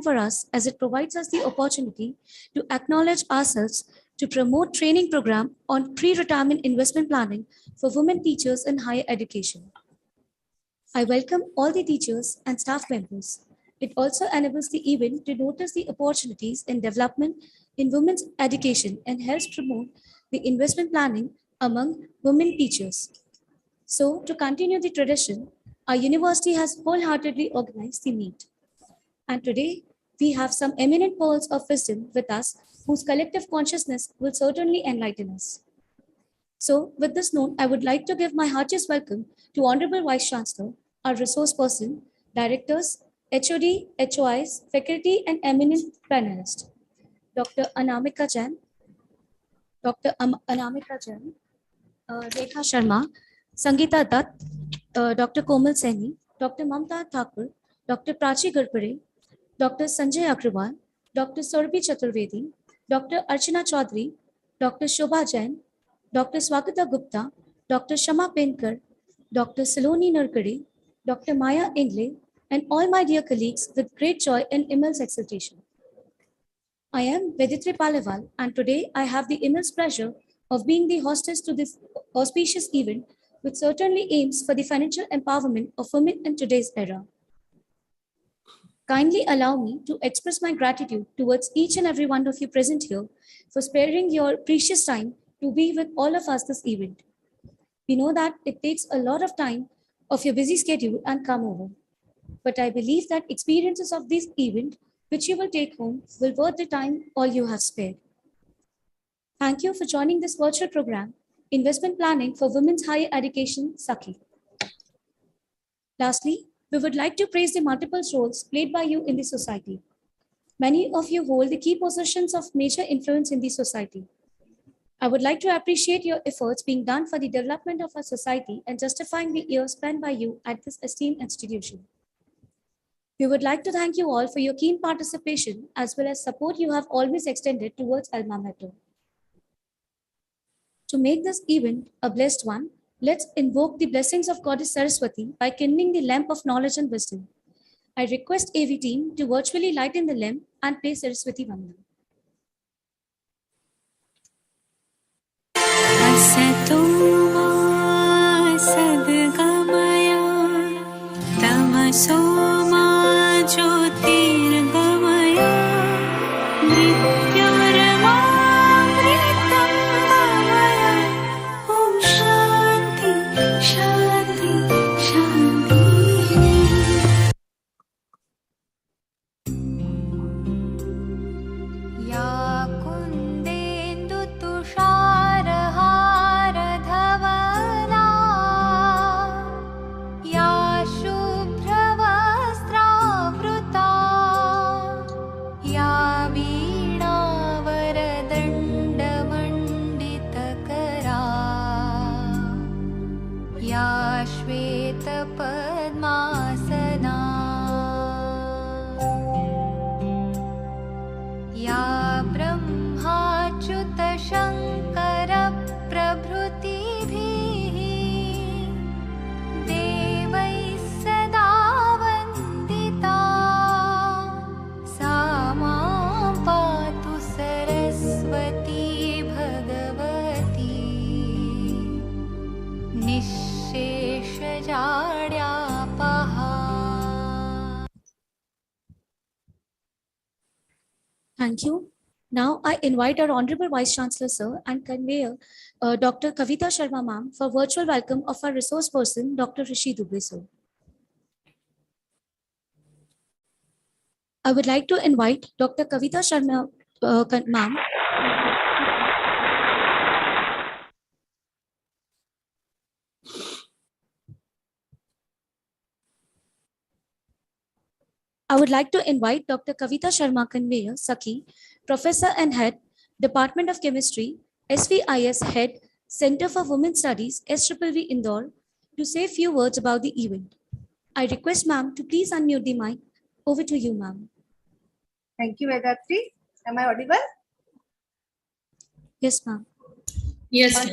for us as it provides us the opportunity to acknowledge ourselves to promote training program on pre-retirement investment planning for women teachers in higher education. I welcome all the teachers and staff members. It also enables the event to notice the opportunities in development in women's education and helps promote the investment planning among women teachers. So, to continue the tradition, our university has wholeheartedly organized the meet. And today, we have some eminent pearls of wisdom with us whose collective consciousness will certainly enlighten us. So, with this note, I would like to give my heartiest welcome to Honorable Vice Chancellor, our resource person, directors, HOD, HOIs, faculty, and eminent panelists, Dr. Anamika Jain, Rekha Sharma, Sangeeta Dutt, Dr. Komal Saini, Dr. Mamta Thakur, Dr. Prachi Garpare, Dr. Sanjay Agrawal, Dr. Surabhi Chaturvedi, Dr. Archana Chaudhary, Dr. Shobha Jain, Dr. Swagata Gupta, Dr. Shama Penkar, Dr. Saloni Narkade, Dr. Maya Ingle, and all my dear colleagues with great joy and immense exultation. I am Veditri Paliwal, and today I have the immense pleasure of being the hostess to this auspicious event, which certainly aims for the financial empowerment of women in today's era. Kindly allow me to express my gratitude towards each and every one of you present here for sparing your precious time to be with all of us this event. We know that it takes a lot of time of your busy schedule and come over, but I believe that experiences of this event which you will take home will worth the time all you have spared. Thank you for joining this virtual program, Investment Planning for Women's Higher Education, Sakhi. Lastly, we would like to praise the multiple roles played by you in the society. Many of you hold the key positions of major influence in the society. I would like to appreciate your efforts being done for the development of our society and justifying the years spent by you at this esteemed institution. We would like to thank you all for your keen participation as well as support you have always extended towards Alma Mater. To make this event a blessed one, let's invoke the blessings of Goddess Saraswati by kindling the lamp of knowledge and wisdom. I request AV team to virtually lighten the lamp and play Saraswati Vandan. Asato ma sadgamaya tamaso ma jyotirgamaya mrityurmamritam gamaya Om Shanti Shanti Shanti. Ya kundendu tushar धवला या शुभ्रवस्त्रावृता या वीणावरदण्डमण्डितकरा या श्वेतपद्मासना या ब्रह्माच्युतशङ्कर प्रभृतिभिः देवैः सदा वन्दिता सा मां पातु Saraswati Bhagwati निःशेषजाड्यापहा. Thank you. Now I invite our Honorable Vice Chancellor Sir and Conveyor Dr. Kavita Sharma Ma'am for virtual welcome of our resource person Dr. Rishi Dubey Sir. I would like to invite Dr. Kavita Sharma Ma'am. I would like to invite Dr. Kavita Sharma Conveyor, Sakhi, Professor and Head, Department of Chemistry, SVIS Head, Center for Women Studies, SVV Indore, to say a few words about the event. I request ma'am to please unmute the mic. Over to you, ma'am. Thank you, Vedatri. Am I audible? Yes, ma'am. Yes.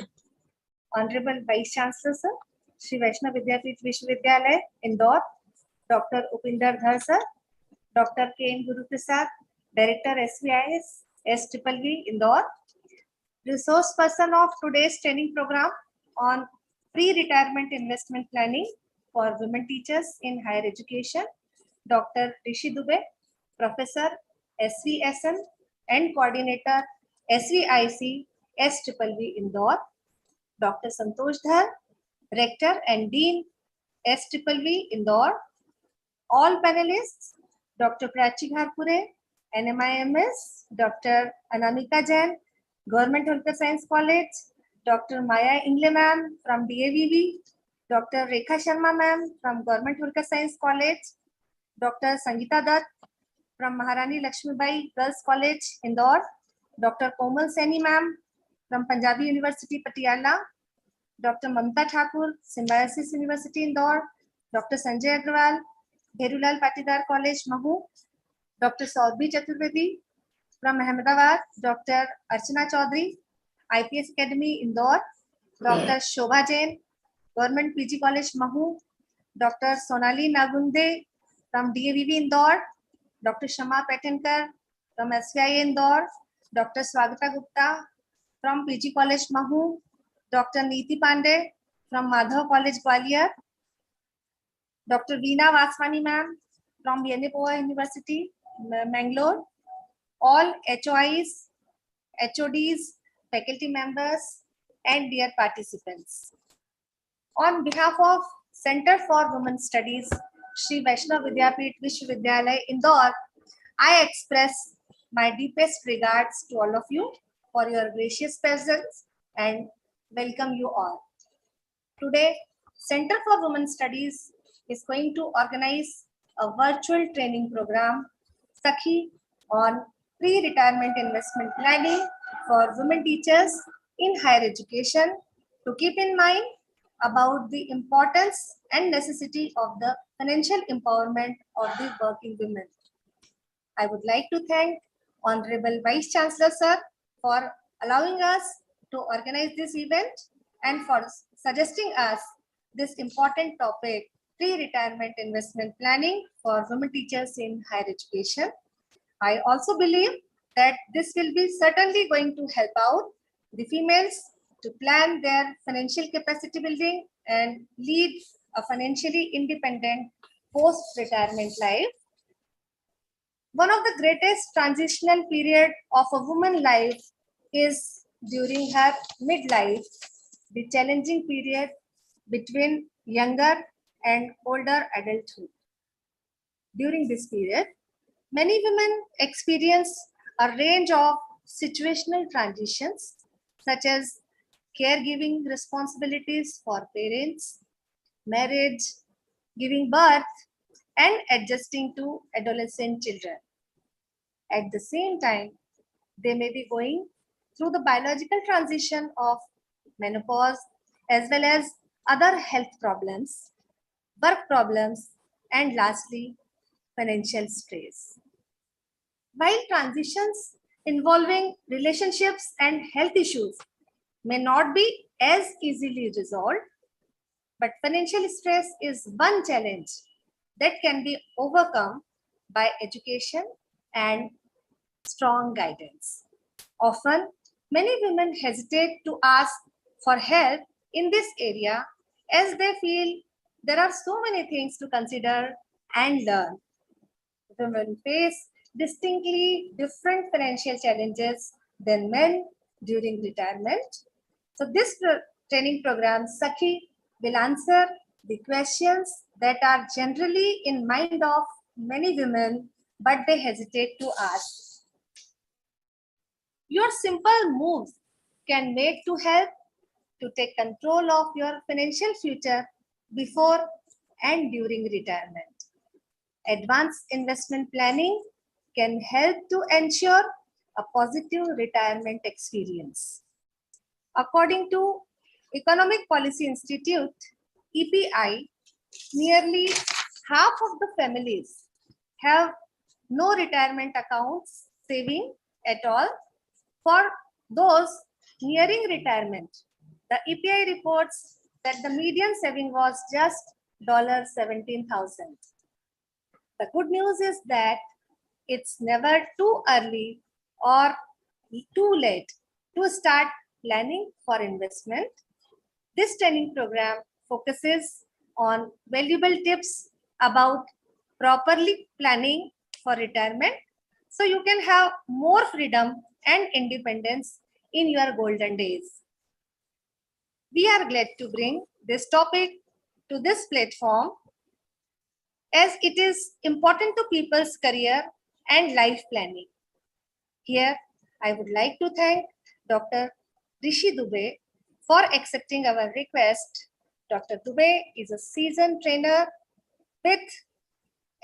Honorable Vice Chancellor, sir, Shri Vaishnav Vidyapeeth Vishwavidyalaya, Indore, Dr. Upinder Dhar, sir, Dr. K. N. Guru Prasad, Director SVIS, SVV, Indore. Resource person of today's training program on pre-retirement investment planning for women teachers in higher education, Dr. Rishi Dubey, Professor SVSN and Coordinator SVIC SVV Indore, Dr. Santosh Dhar, Rector and Dean SVV Indore. All panelists, Dr. Prachi Gharpure, NMIMS, Dr. Anamika Jain, Government Holkar Science College, Dr. Maya Ingle ma'am from DAVV, Dr. Rekha Sharma ma'am from Government Holkar Science College, Dr. Sangeeta Dutt from Maharani Lakshmibai Girls College, Indore, Dr. Komal Saini ma'am from Punjabi University, Patiala, Dr. Mamta Thakur, Symbiosis University, Indore, Dr. Sanjay Agrawal, Bherulal Patidar College, Mahu, Dr. Saurabhi Chaturvedi from Ahmedabad, Dr. Archana Chaudhary, IPS Academy, Indore, Dr. Shobha Jain, Government PG College, Mahu, Dr. Sonali Nagunde from DAVV, Indore, Dr. Shama Patenkar from SVI, Indore, Dr. Swagata Gupta from PG College, Mahu, Dr. Neeti Pandey from Madhav College, Gwalior, Dr. Veena Vaswani ma'am from Yenepoa University, Mangalore, all HOIs, HODs, faculty members, and dear participants. On behalf of Center for Women Studies, Shri Vaishnav Vidyapit Vishwavidyalaya, Indore, I express my deepest regards to all of you for your gracious presence and welcome you all. Today, Center for Women Studies is going to organize a virtual training program, Sakhi, on pre-retirement investment planning for women teachers in higher education to keep in mind about the importance and necessity of the financial empowerment of the working women. I would like to thank Honorable Vice Chancellor Sir for allowing us to organize this event and for suggesting us this important topic, pre-retirement investment planning for women teachers in higher education. I also believe that this will be certainly going to help out the females to plan their financial capacity building and lead a financially independent post-retirement life. One of the greatest transitional period of a woman's life is during her midlife, the challenging period between younger and older adulthood. During this period, many women experience a range of situational transitions such as caregiving responsibilities for parents, marriage, giving birth, and adjusting to adolescent children. At the same time, they may be going through the biological transition of menopause as well as other health problems, work problems, and lastly, financial stress. While transitions involving relationships and health issues may not be as easily resolved, but financial stress is one challenge that can be overcome by education and strong guidance. Often, many women hesitate to ask for help in this area as they feel there are so many things to consider and learn. Women face distinctly different financial challenges than men during retirement. So this training program, Sakhi, will answer the questions that are generally in mind of many women, but they hesitate to ask. Your simple moves can make to help to take control of your financial future before and during retirement. Advanced investment planning can help to ensure a positive retirement experience. According to Economic Policy Institute, EPI, nearly half of the families have no retirement accounts saving at all. For those nearing retirement, the EPI reports that the median saving was just $17,000. The good news is that it's never too early or too late to start planning for investment. This training program focuses on valuable tips about properly planning for retirement so you can have more freedom and independence in your golden days. We are glad to bring this topic to this platform as it is important to people's career and life planning. Here, I would like to thank Dr. Rishi Dubey for accepting our request. Dr. Dubey is a seasoned trainer with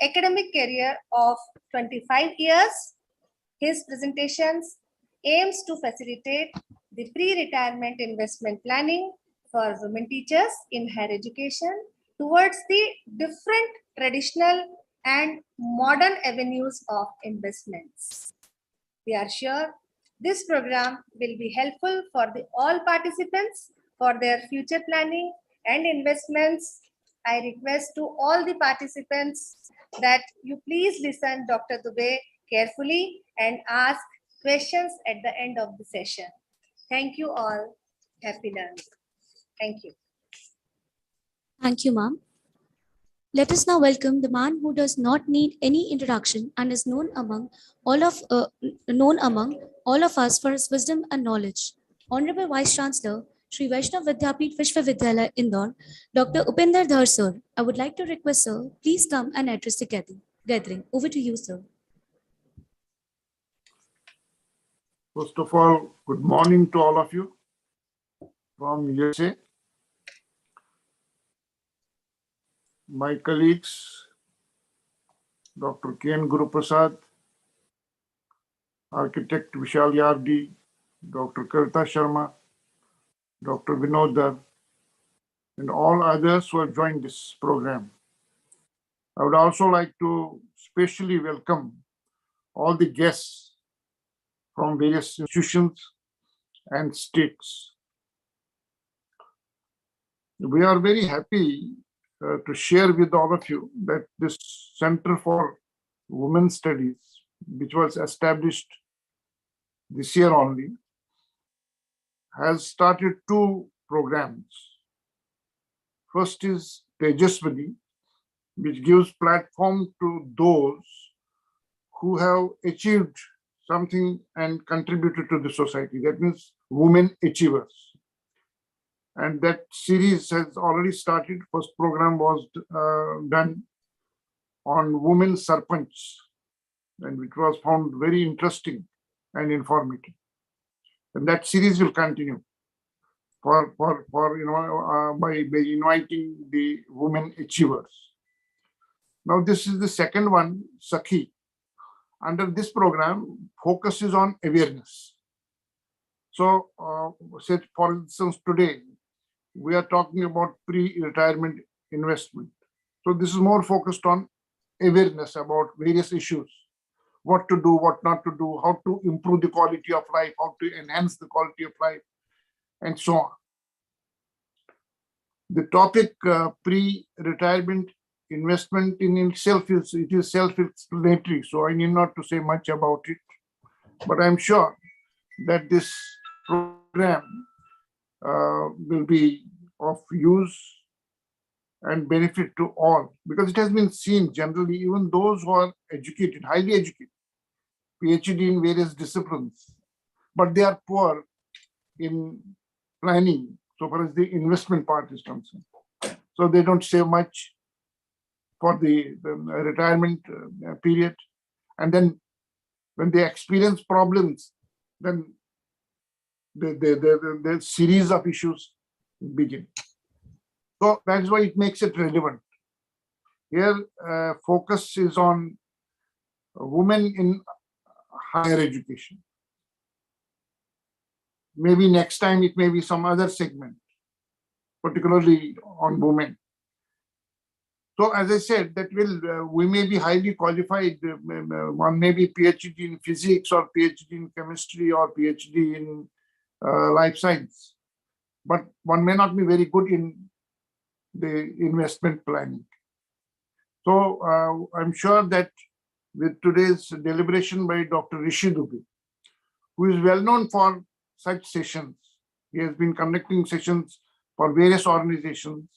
academic career of 25 years. His presentations aims to facilitate the pre-retirement investment planning for women teachers in higher education towards the different traditional and modern avenues of investments. We are sure this program will be helpful for all participants for their future planning and investments. I request to all the participants that you please listen Dr. Dubey carefully and ask questions at the end of the session. Thank you all. Happy learning. Thank you. Thank you, ma'am. Let us now welcome the man who does not need any introduction and is known among all of us for his wisdom and knowledge. Honorable Vice Chancellor, Shri Vaishnav Vidyapeeth Vishwavidyalaya, Indore, Dr. Upinder Dhar, sir. I would like to request, sir, please come and address the gathering. Over to you, sir. First of all, good morning to all of you from USA. My colleagues, Dr. K.N. Guruprasad, Architect Vishal Yardi, Dr. Kavita Sharma, Dr. Vinod Dhar, and all others who have joined this program. I would also like to specially welcome all the guests from various institutions and states. We are very happy to share with all of you that this Center for Women Studies, which was established this year only, has started two programs. First is Tejaswini, which gives platform to those who have achieved something and contributed to the society. That means women achievers. And that series has already started. First program was done on women sarpanch, and which was found very interesting and informative. And that series will continue by inviting the women achievers. Now this is the second one, Sakhi. Under this program, focus is on awareness. So, say for instance, today, we are talking about pre-retirement investment. So this is more focused on awareness about various issues, what to do, what not to do, how to improve the quality of life, how to enhance the quality of life, and so on. The topic pre-retirement investment in itself is self-explanatory, so I need not to say much about it. But I'm sure that this program will be of use and benefit to all, because it has been seen generally, even those who are educated, highly educated, PhD in various disciplines, but they are poor in planning so far as the investment part is concerned. So they don't save much for the retirement period. And then when they experience problems, then the series of issues begin. So that's why it makes it relevant. Here, focus is on women in higher education. Maybe next time it may be some other segment, particularly on women. So as I said, that we may be highly qualified. One may be PhD in physics or PhD in chemistry or PhD in life science, but one may not be very good in the investment planning. So I'm sure that with today's deliberation by Dr. Rishi Dubey, who is well known for such sessions, he has been conducting sessions for various organizations.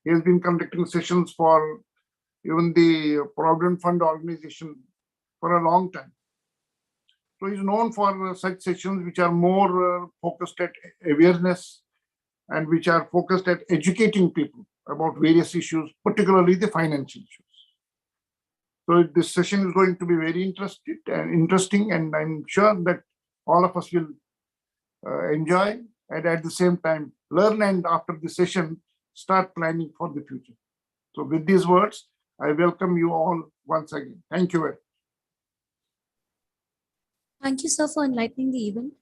He has been conducting sessions for even the Provident Fund organization for a long time. So he's known for such sessions which are more focused at awareness and which are focused at educating people about various issues, particularly the financial issues. So this session is going to be very interesting, and I'm sure that all of us will enjoy and at the same time learn, and after the session start planning for the future. So with these words, I welcome you all once again. Thank you very much. Thank you, sir, for enlightening the event.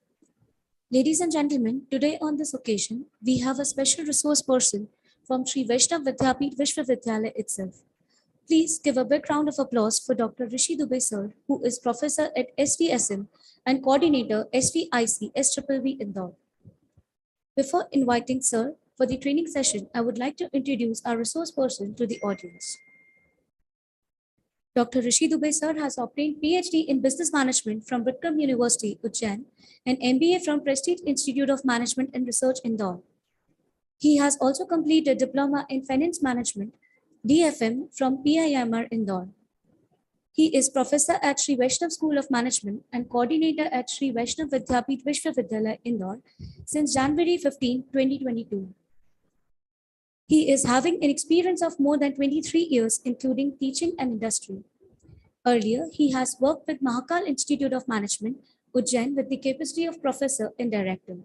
Ladies and gentlemen, today on this occasion, we have a special resource person from Sri Vaishnav Vidyapeeth Vishwavidyalaya itself. Please give a big round of applause for Dr. Rishi Dubey, sir, who is professor at SVSM and coordinator SVIC SVV Indore. Before inviting sir for the training session, I would like to introduce our resource person to the audience. Dr. Rishi Dubey, sir, has obtained PhD in Business Management from Vikram University, Ujjain, and MBA from Prestige Institute of Management and Research, Indore. He has also completed Diploma in Finance Management, DFM, from PIMR, Indore. He is professor at Sri Vaishnav School of Management and coordinator at Sri Vaishnav Vidyapeeth Vishwavidyalaya, Indore, since January 15, 2022. He is having an experience of more than 23 years, including teaching and industry. Earlier, he has worked with Mahakal Institute of Management, Ujjain, with the capacity of professor and director.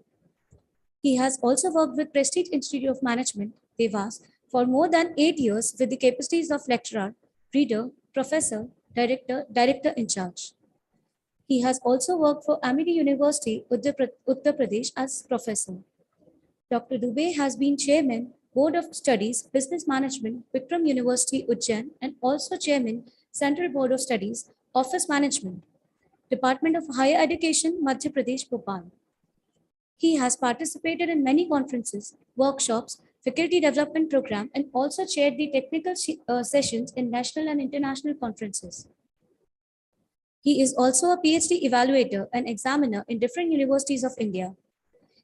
He has also worked with Prestige Institute of Management, Devas, for more than 8 years with the capacities of lecturer, reader, professor, director in charge. He has also worked for Amity University, Uttar Pradesh as professor. Dr. Dubey has been chairman, Board of Studies, Business Management, Vikram University, Ujjain, and also chairman, Central Board of Studies, Office Management, Department of Higher Education, Madhya Pradesh, Bhopal. He has participated in many conferences, workshops, faculty development program, and also chaired the technical sessions in national and international conferences. He is also a PhD evaluator and examiner in different universities of India.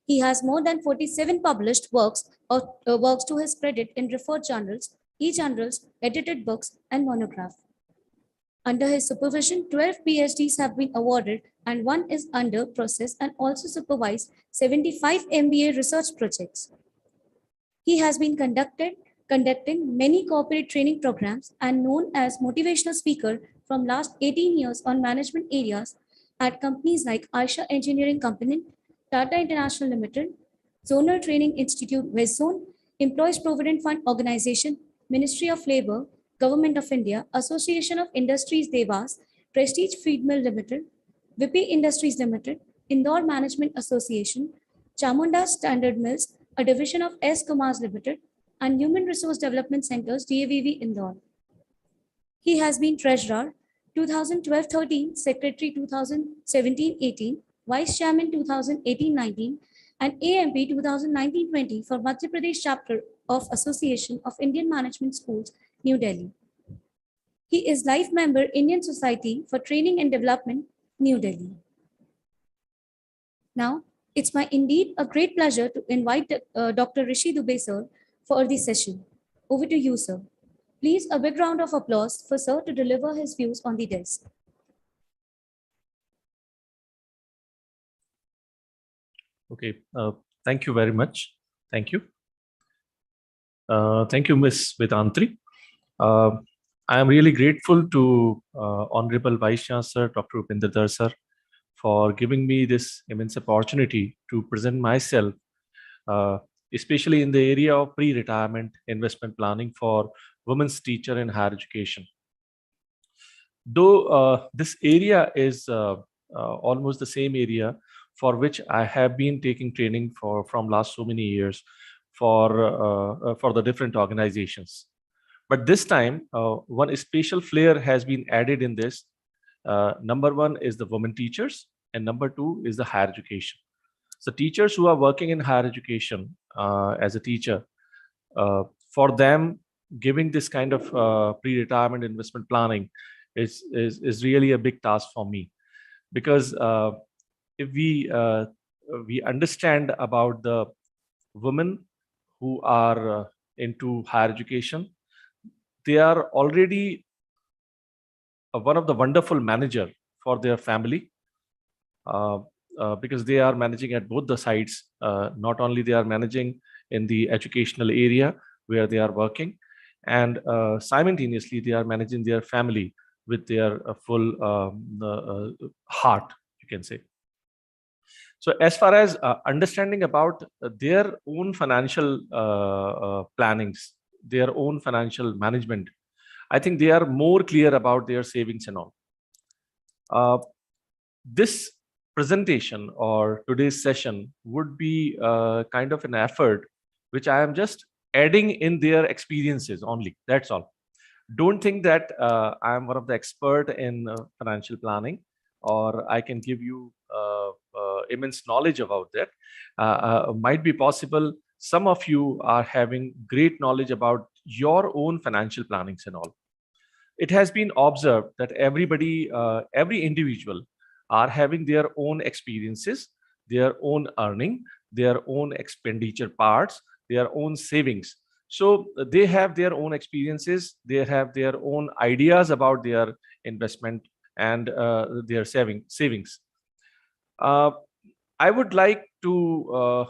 He has more than 47 published works to his credit in referred journals, e-journals, edited books, and monograph. Under his supervision, 12 PhDs have been awarded and one is under process, and also supervised 75 MBA research projects. He has been conducting many corporate training programs and known as motivational speaker from last 18 years on management areas at companies like Aisha Engineering Company, Tata International Limited, Zonal Training Institute, West Zone, Employees Provident Fund Organization, Ministry of Labour, Government of India, Association of Industries Devas, Prestige Feed Mill Limited, Vipi Industries Limited, Indore Management Association, Chamunda Standard Mills, a division of S. Kumars Limited, and Human Resource Development Centers, DAVV Indore. He has been Treasurer 2012-13, Secretary 2017-18, Vice Chairman 2018-19, and AMP 2019-20 for Madhya Pradesh Chapter of Association of Indian Management Schools, New Delhi. He is life member, Indian Society for Training and Development, New Delhi. Now, it's indeed a great pleasure to invite Dr. Rishi Dubey, sir, for the session. Over to you, sir. Please, a big round of applause for sir to deliver his views on the desk. Okay, thank you very much. Thank you. Thank you, Ms. Vedantri. I am really grateful to Honorable Vice Chancellor, Dr. Upinder Dar sir, for giving me this immense opportunity to present myself, especially in the area of pre-retirement investment planning for women's teacher in higher education. Though this area is almost the same area for which I have been taking training from last so many years for the different organizations. But this time, one special flair has been added in this. Number one is the women teachers, and number two is the higher education. So teachers who are working in higher education as a teacher, for them, giving this kind of pre-retirement investment planning is really a big task for me, because if we understand about the women who are into higher education, they are already one of the wonderful manager for their family, because they are managing at both the sides. Not only they are managing in the educational area where they are working, and simultaneously they are managing their family with their full heart, you can say. So as far as understanding about their own financial plannings, their own financial management, I think they are more clear about their savings and all. This presentation or today's session would be kind of an effort which I am just adding in their experiences only. That's all. Don't think that I am one of the expert in financial planning, or I can give you immense knowledge about that. Might be possible some of you are having great knowledge about your own financial plannings and all. It has been observed that everybody, every individual are having their own experiences, their own earning, their own expenditure parts, their own savings. So they have their own experiences, they have their own ideas about their investment and their savings. I would like to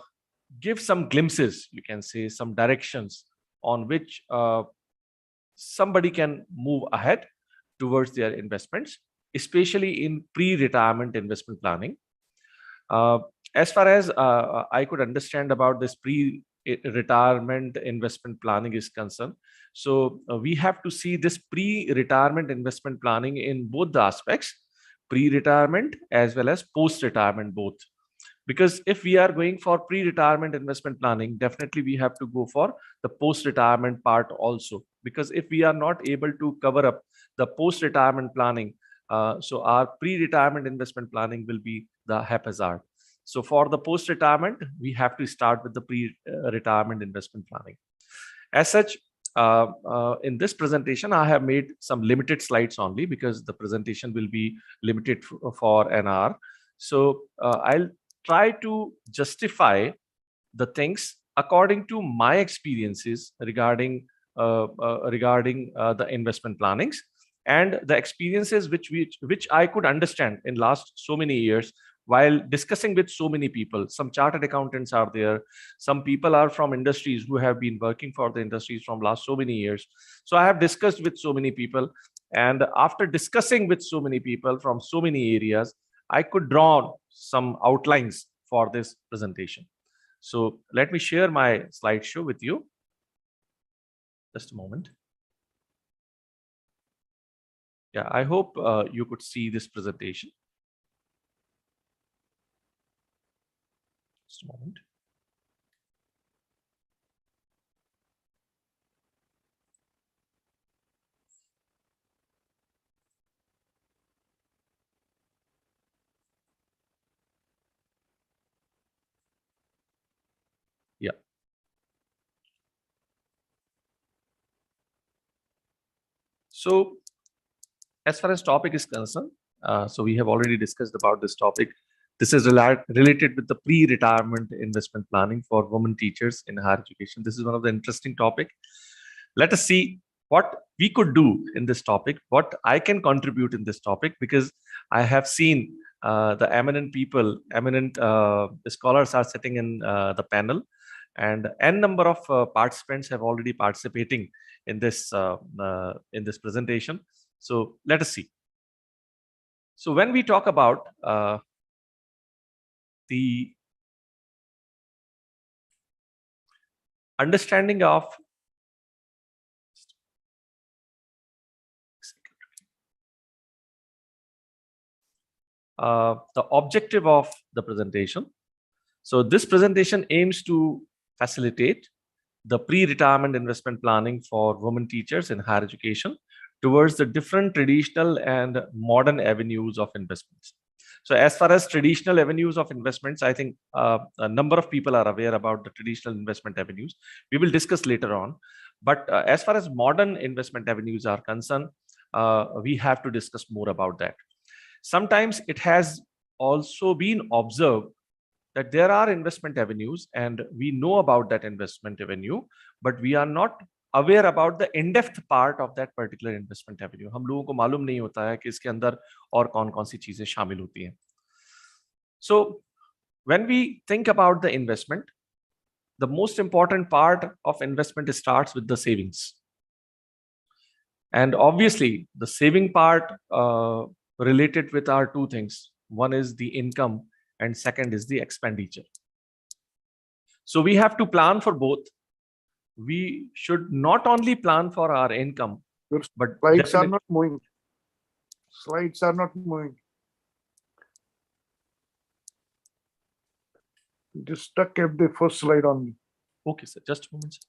give some glimpses, you can say, some directions on which somebody can move ahead towards their investments, especially in pre-retirement investment planning. As far as I could understand about this pre-retirement investment planning is concerned, so we have to see this pre-retirement investment planning in both the aspects, pre-retirement as well as post-retirement both. Because if we are going for pre-retirement investment planning, definitely we have to go for the post-retirement part also. Because if we are not able to cover up the post-retirement planning, so our pre-retirement investment planning will be the haphazard. So for the post-retirement, we have to start with the pre-retirement investment planning. As such, in this presentation, I have made some limited slides only because the presentation will be limited for an hour. So I'll try to justify the things according to my experiences regarding the investment plannings and the experiences which I could understand in last so many years while discussing with so many people. Some chartered accountants are there, some people are from industries who have been working for the industries from last so many years. So I have discussed with so many people, and after discussing with so many people from so many areas, I could draw some outlines for this presentation. So let me share my slideshow with you. Just a moment. Yeah, I hope you could see this presentation. Just a moment. Yeah. So as far as topic is concerned, so we have already discussed about this topic. This is related with the pre-retirement investment planning for women teachers in higher education. This is one of the interesting topic. Let us see what we could do in this topic, what I can contribute in this topic, because I have seen the eminent people, eminent scholars are sitting in the panel, and n number of participants have already participating in this presentation. So let us see. So when we talk about the understanding of the objective of the presentation. So this presentation aims to facilitate the pre-retirement investment planning for women teachers in higher education towards the different traditional and modern avenues of investments. So as far as traditional avenues of investments, I think a number of people are aware about the traditional investment avenues. We will discuss later on. But as far as modern investment avenues are concerned, we have to discuss more about that. Sometimes it has also been observed that there are investment avenues and we know about that investment avenue, but we are not aware about the in-depth part of that particular investment avenue. हम लोगों को मालूम नहीं होता है कि इसके अंदर और कौन-कौन सी चीजें शामिल होती हैं. So when we think about the investment, the most important part of investment starts with the savings. And obviously the saving part related with our two things. One is the income and second is the expenditure. So we have to plan for both. We should not only plan for our income, Your but slides are definitely- not moving. Slides are not moving. Just stuck at the first slide only. Okay, sir, just a moment, sir.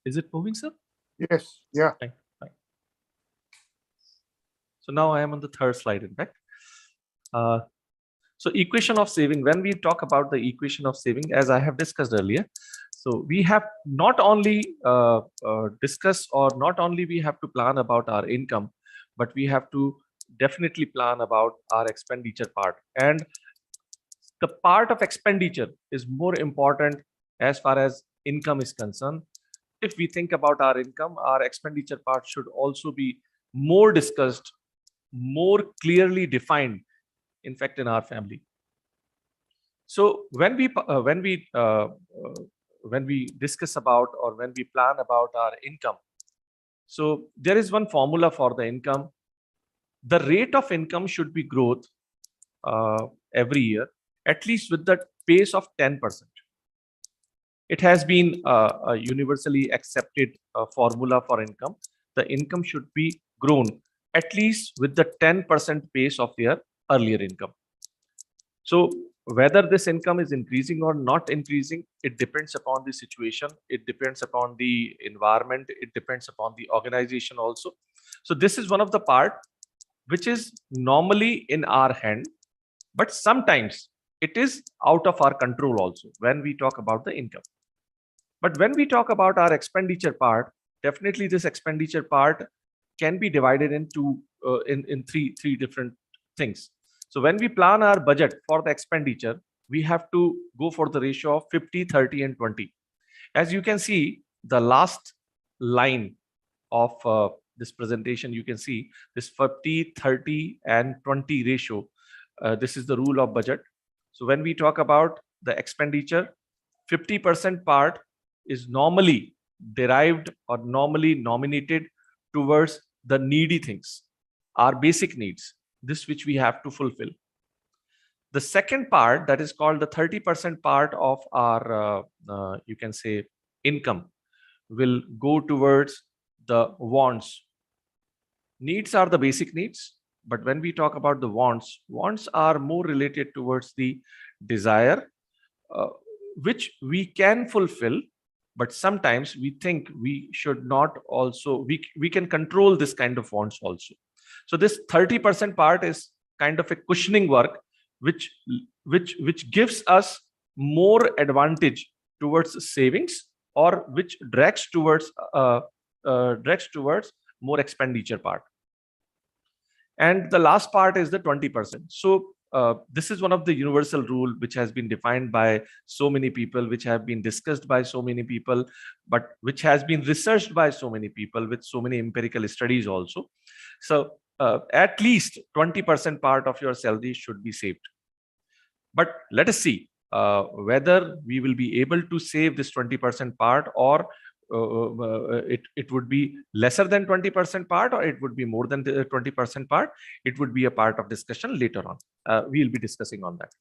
Is it moving, sir? Yes, yeah. Fine, fine. So now I am on the third slide, in fact. So equation of saving, when we talk about the equation of saving, as I have discussed earlier, so we have not only discuss or not only we have to plan about our income, but we have to definitely plan about our expenditure part. And the part of expenditure is more important as far as income is concerned. If we think about our income, our expenditure part should also be more discussed, more clearly defined, in fact, in our family. So when we discuss about or when we plan about our income, so there is one formula for the income. The rate of income should be growth every year, at least with the pace of 10%. It has been a universally accepted formula for income. The income should be grown at least with the 10% pace of their earlier income. So whether this income is increasing or not increasing, it depends upon the situation, it depends upon the environment, it depends upon the organization also. So this is one of the part which is normally in our hand, but sometimes it is out of our control also when we talk about the income. But when we talk about our expenditure part, definitely this expenditure part can be divided into in three different things. So when we plan our budget for the expenditure, we have to go for the ratio of 50, 30, and 20. As you can see, the last line of this presentation, you can see this 50, 30, and 20 ratio. This is the rule of budget. So when we talk about the expenditure, 50% part is normally derived or normally nominated towards the needy things, our basic needs, this which we have to fulfill. The second part, that is called the 30% part of our, you can say, income, will go towards the wants. Needs are the basic needs, but when we talk about the wants, wants are more related towards the desire, which we can fulfill, but sometimes we think we should not also, we can control this kind of wants also. So this 30% part is kind of a cushioning work, which gives us more advantage towards savings, or which drags towards more expenditure part. And the last part is the 20%. So this is one of the universal rule which has been defined by so many people, which have been discussed by so many people, but which has been researched by so many people with so many empirical studies also. So at least 20% part of your salary should be saved. But let us see whether we will be able to save this 20% part, or it would be lesser than 20% part, or it would be more than the 20% part. It would be a part of discussion later on. We'll be discussing on that.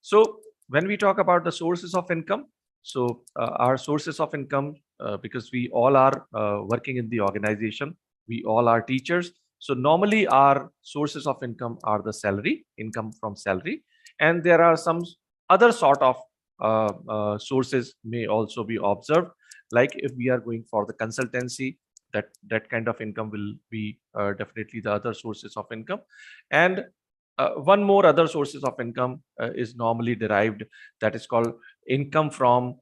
So when we talk about the sources of income, so our sources of income, because we all are working in the organization, We all are teachers. So normally our sources of income are the salary, income from salary, and there are some other sort of sources may also be observed. Like if we are going for the consultancy, that kind of income will be definitely the other sources of income. And one more other sources of income is normally derived, that is called income from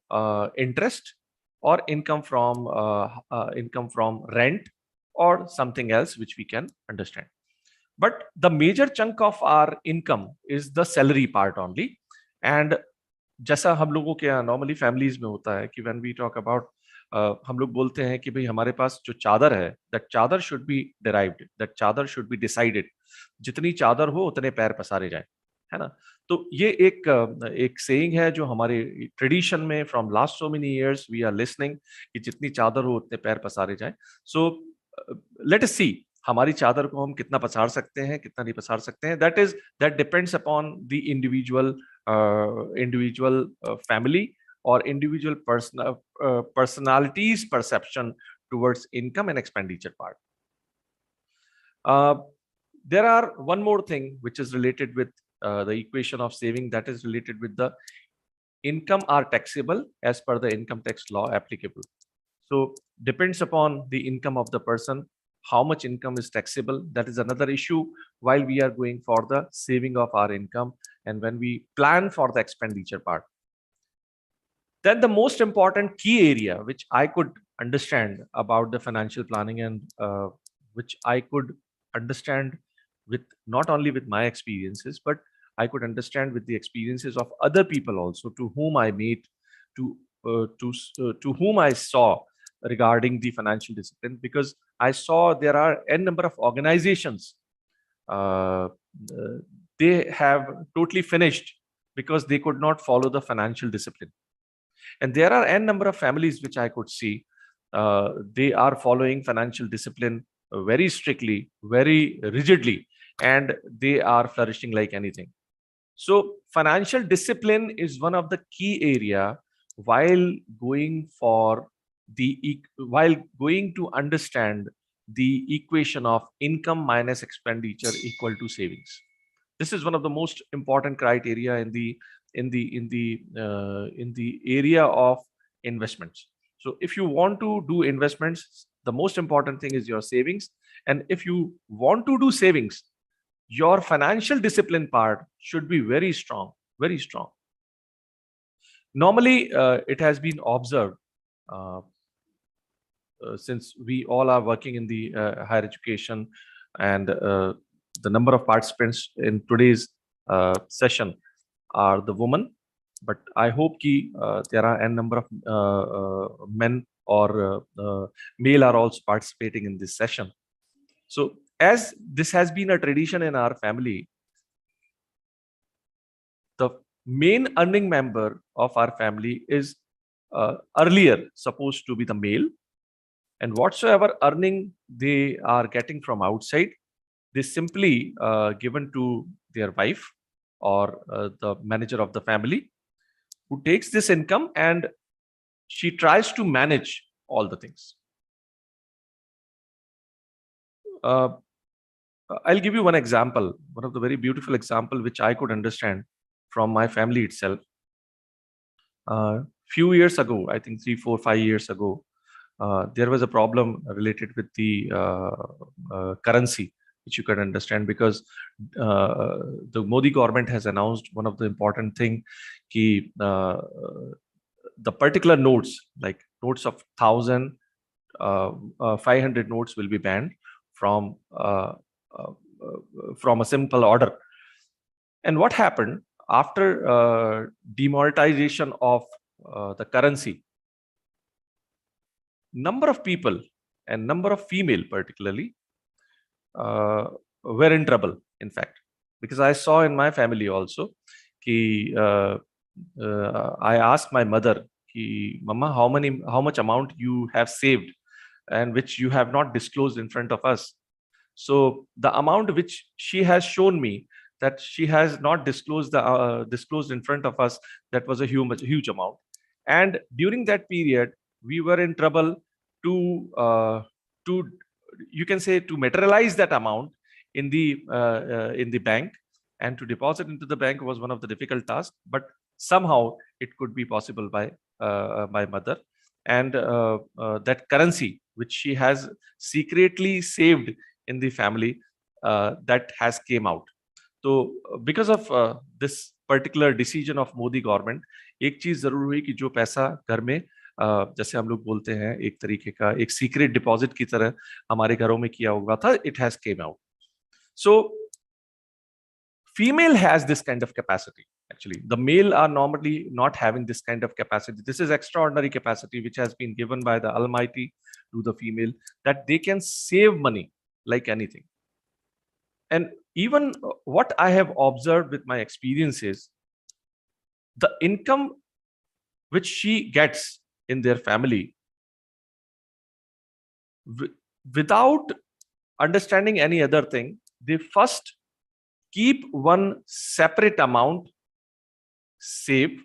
interest, or income from rent, or something else which we can understand. But the major chunk of our income is the salary part only. And जैसा हम लोगों के यहाँ normally families में होता है कि when we talk about, हम लोग बोलते हैं कि भाई हमारे पास जो चादर है, दैट चादर शुड बी डिराइव्ड, दैट चादर शुड बी डिसाइडेड, जितनी चादर हो उतने पैर पसारे जाए, है ना। तो ये एक सेइंग है जो हमारे ट्रेडिशन में from last so many years we are listening, कि जितनी चादर हो उतने पैर पसारे जाए। सो लेट अस सी हमारी चादर को हम कितना पसार सकते हैं, कितना नहीं पसार सकते हैं। That depends upon the individual family or individual personalities perception towards income and expenditure part. There are one more thing which is related with the equation of saving, that is related with the income are taxable as per the income tax law applicable. So depends upon the income of the person, how much income is taxable. That is another issue while we are going for the saving of our income and when we plan for the expenditure part. Then the most important key area which I could understand about the financial planning, and which I could understand with not only with my experiences, but I could understand with the experiences of other people also, to whom I meet, to whom I saw regarding the financial discipline, because I saw there are n number of organizations, they have totally finished because they could not follow the financial discipline. And there are n number of families which I could see, they are following financial discipline very strictly, very rigidly, and they are flourishing like anything. So financial discipline is one of the key area while going to understand the equation of income minus expenditure equal to savings. This is one of the most important criteria in the area of investments. So if you want to do investments, the most important thing is your savings. And if you want to do savings, your financial discipline part should be very strong, very strong. Normally, it has been observed, since we all are working in the higher education, and the number of participants in today's session are the women, but I hope there are n number of men or male are also participating in this session. So as this has been a tradition in our family, the main earning member of our family is earlier supposed to be the male, and whatsoever earning they are getting from outside, they simply given to their wife or the manager of the family, who takes this income and she tries to manage all the things. I'll give you one example, one of the very beautiful example which I could understand from my family itself. Few years ago, I think 3, 4, 5 years ago, there was a problem related with the currency, which you can understand, because the Modi government has announced one of the important thing, ki, the particular notes, like notes of 1,000, 500 notes will be banned from a simple order. And what happened after demonetization of the currency? Number of people, and number of female particularly, were in trouble, in fact, because I saw in my family also, I asked my mother, Mama, how much amount you have saved and which you have not disclosed in front of us. So the amount which she has shown me that she has not disclosed in front of us, that was a huge amount. And during that period, we were in trouble to you can say, to materialize that amount in the bank, and to deposit into the bank was one of the difficult tasks, but somehow it could be possible by my mother. And that currency which she has secretly saved in the family, that has came out. So because of this particular decision of Modi government, एक चीज जरूर हुई कि जो पैसा घर में जैसे हम लोग बोलते हैं एक तरीके का एक सीक्रेट डिपॉजिट की तरह हमारे घरों में किया हुआ था, it has came out. So female has this kind of capacity. Actually, the male are normally not having this kind of capacity. This is extraordinary capacity which has been given by the Almighty to the female, that they can save money like anything. And even what I have observed with my experiences, the income which she gets in their family, without understanding any other thing, they first keep one separate amount saved,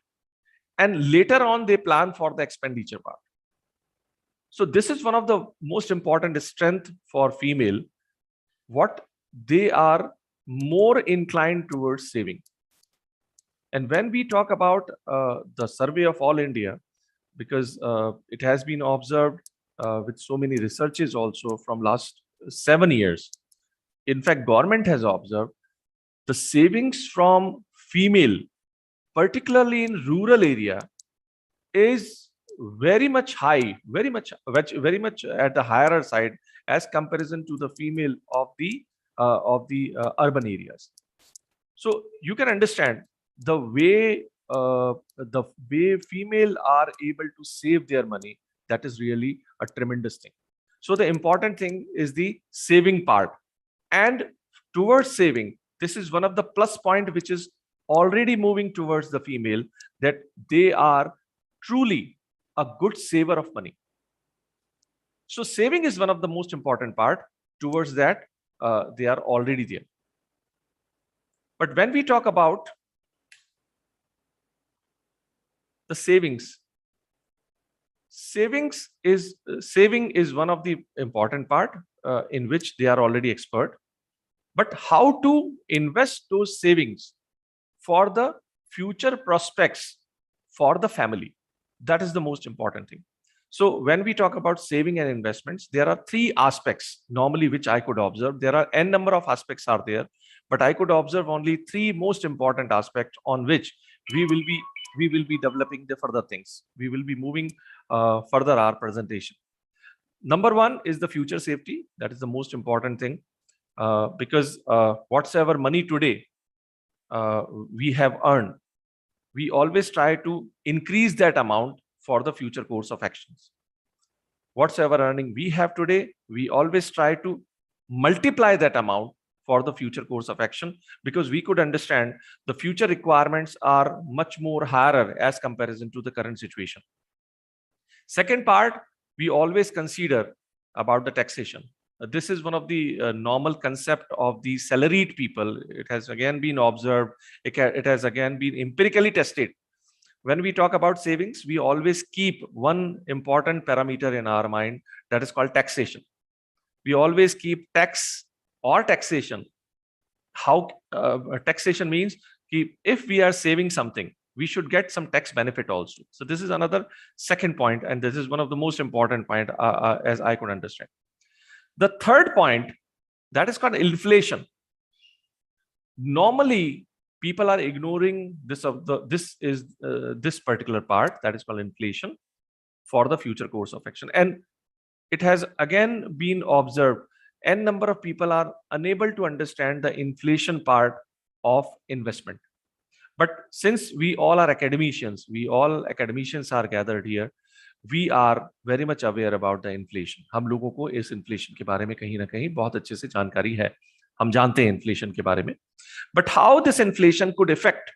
and later on they plan for the expenditure part. So this is one of the most important strength for female, what they are more inclined towards saving. And when we talk about the survey of all India, because it has been observed with so many researches also from last 7 years. In fact, government has observed the savings from female, particularly in rural area, is very much high, very much at the higher side as comparison to the female of the urban areas. So you can understand the way female are able to save their money. That is really a tremendous thing. So the important thing is the saving part, and towards saving, this is one of the plus point which is already moving towards the female, that they are truly a good saver of money. So saving is one of the most important part. Towards that, they are already there. But when we talk about the saving is one of the important part in which they are already expert. But how to invest those savings for the future prospects for the family, that is the most important thing. So when we talk about saving and investments, there are 3 aspects normally which I could observe. There are n number of aspects are there, but I could observe only 3 most important aspects on which we will be developing the further things. We will be moving further our presentation. Number 1 is the future safety. That is the most important thing, because whatsoever money today we have earned, we always try to increase that amount for the future course of actions. Whatsoever earning we have today, we always try to multiply that amount for the future course of action, because we could understand the future requirements are much more higher as comparison to the current situation. Second part, we always consider about the taxation. This is one of the normal concept of the salaried people. It has again been observed. It has again been empirically tested. When we talk about savings, we always keep one important parameter in our mind, that is called taxation. We always keep tax or taxation. How taxation means if we are saving something, we should get some tax benefit also. So this is another second point, and this is one of the most important point as I could understand. The third point, that is called inflation. Normally, people are ignoring this particular part, that is called inflation, for the future course of action. And it has again been observed, n number of people are unable to understand the inflation part of investment. But since we all are academicians, are gathered here, we are very much aware about the inflation. हम लोगों को इस inflation के बारे में कहीं ना कहीं बहुत अच्छे से जानकारी है. हम जानते हैं inflation के बारे में. But how this inflation could affect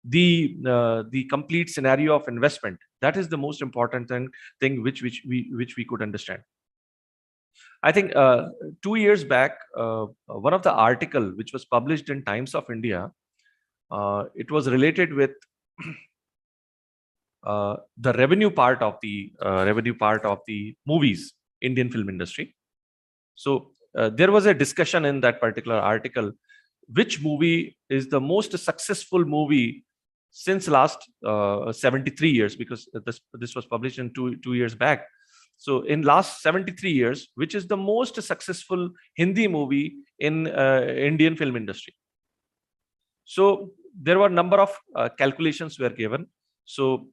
the complete scenario of investment, that is the most important thing which we could understand. I think 2 years back, one of the article which was published in Times of India, it was related with the revenue part of the movies, Indian film industry. So there was a discussion in that particular article, which movie is the most successful movie since last 73 years, because this was published in two years back. So in last 73 years, which is the most successful Hindi movie in Indian film industry? So there were a number of calculations were given. So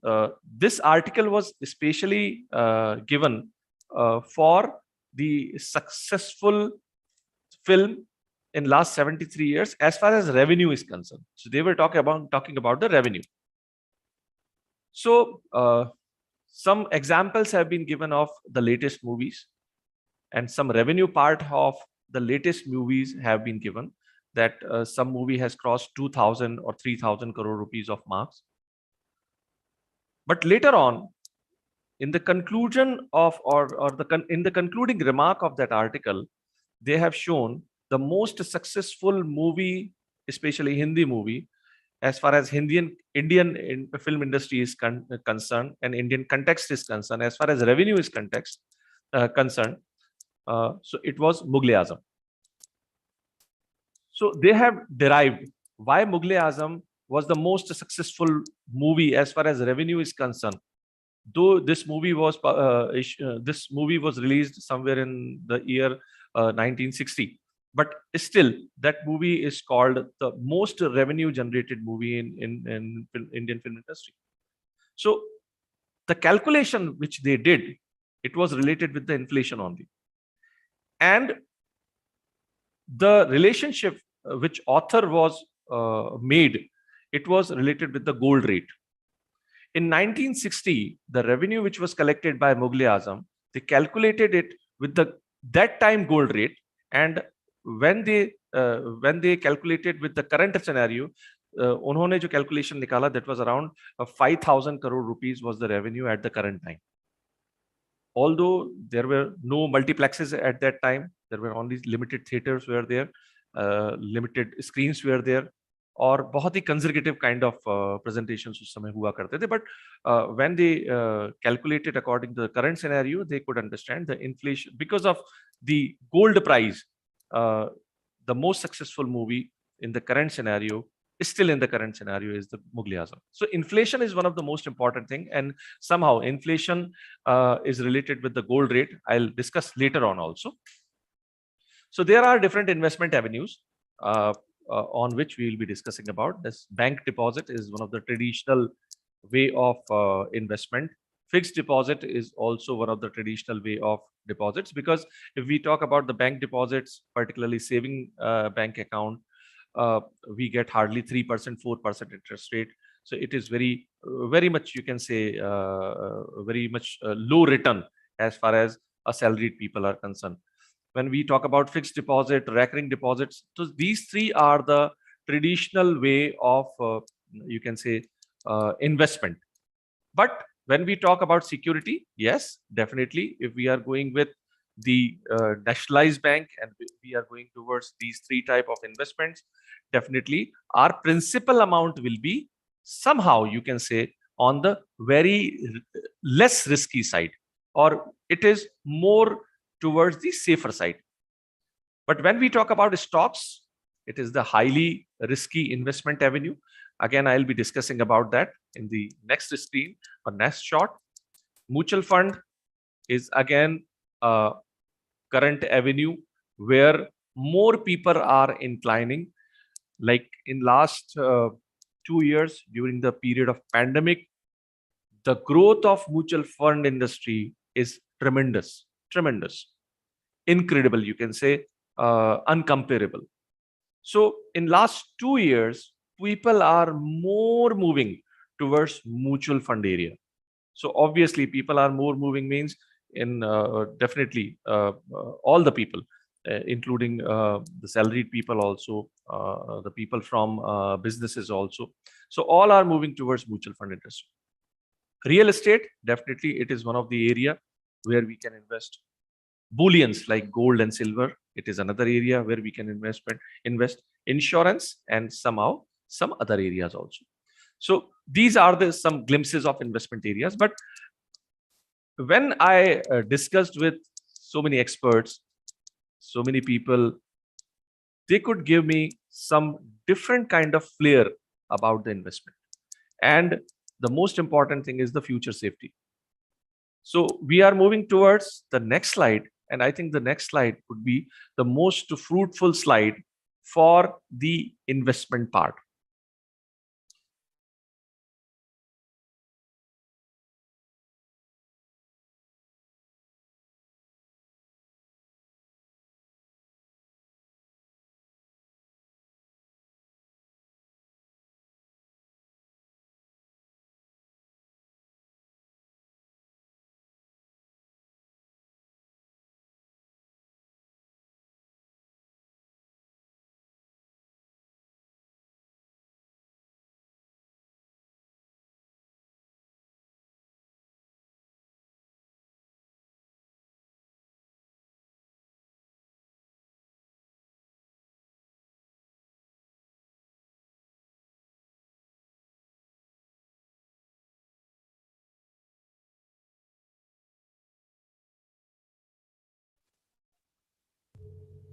this article was especially given for the successful film in last 73 years as far as revenue is concerned. So they were talking about the revenue. So some examples have been given of the latest movies, and some revenue part of the latest movies have been given, that some movie has crossed 2,000 or 3,000 crore rupees of marks. But later on, in the conclusion of in the concluding remark of that article, they have shown the most successful movie, especially Hindi movie, as far as Indian film industry is concerned and Indian context is concerned, as far as revenue is concerned. So it was Mughal-e-Azam. So they have derived why Mughal-e-Azam was the most successful movie as far as revenue is concerned. Though this movie was released somewhere in the year 1960, but still that movie is called the most revenue generated movie in Indian film industry. So the calculation which they did, it was related with the inflation only, and the relationship which author was made, it was related with the gold rate. In 1960, the revenue which was collected by Mughal-e-Azam, they calculated it with that time gold rate, and when they calculated with the current scenario, उन्होंने जो calculation निकाला, that was around 5,000 crore rupees was the revenue at the current time. Although there were no multiplexes at that time, there were only limited theaters were there, limited screens were there, और बहुत ही conservative kind of presentations उस समय हुआ करते थे. But when they calculated according to the current scenario, they could understand the inflation because of the gold price. The most successful movie in the current scenario is still in the current scenario is the Mughal-e-Azam. So inflation is one of the most important thing, and somehow inflation is related with the gold rate. I'll discuss later on also. So there are different investment avenues on which we will be discussing about. This bank deposit is one of the traditional way of investment. Fixed deposit is also one of the traditional way of deposits, because if we talk about the bank deposits, particularly saving bank account, we get hardly 3%, 4% interest rate. So it is very much, you can say, very much low return as far as a salaried people are concerned. When we talk about fixed deposit, recurring deposits, so these three are the traditional way of, you can say, investment. But when we talk about security, yes, definitely, if we are going with the nationalized bank and we are going towards these three type of investments, definitely our principal amount will be somehow, you can say, on the very less risky side, or it is more towards the safer side. But when we talk about stocks, it is the highly risky investment avenue. Again, I'll be discussing about that in the next screen or next shot. Mutual fund is again a current avenue where more people are inclining. Like in last 2 years during the period of pandemic, the growth of mutual fund industry is tremendous, incredible, you can say, uncomparable. So in last 2 years, people are more moving towards mutual fund area. So obviously people are more moving means in definitely all the people, including the salaried people also, the people from businesses also. So all are moving towards mutual fund industry. Real estate, definitely it is one of the area where we can invest. Bullions like gold and silver, it is another area where we can invest. Insurance and somehow some other areas also. So these are some glimpses of investment areas. But when I discussed with so many experts, so many people, they could give me some different kind of flair about the investment. And the most important thing is the future safety. So we are moving towards the next slide. And I think the next slide would be the most fruitful slide for the investment part.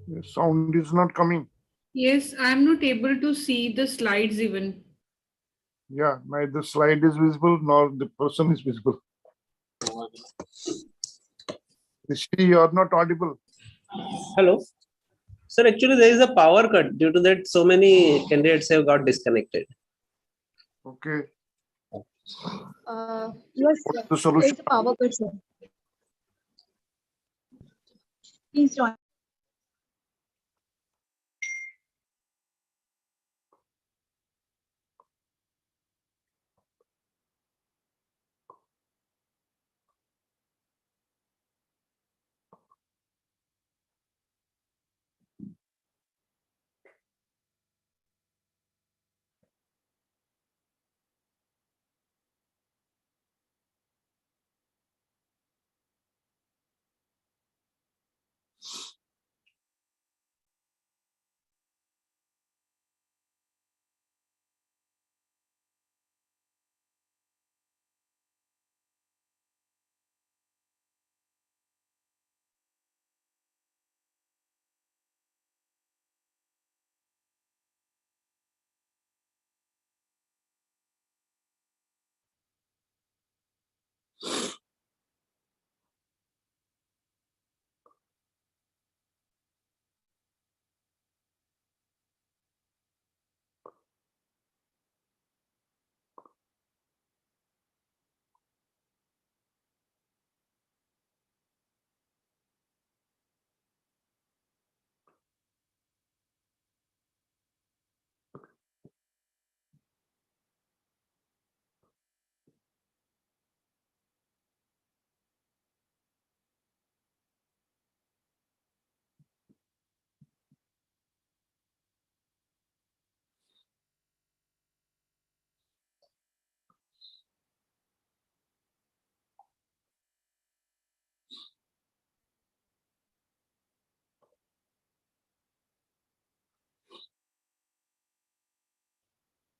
The sound is not coming. Yes, I'm not able to see the slides even. Yeah, neither slide is visible nor the person is visible. Rishi, you are not audible. Hello. Sir, actually there is a power cut. Due to that, so many candidates have got disconnected. Okay. Yes, What's the solution? a power cut, sir. Please join.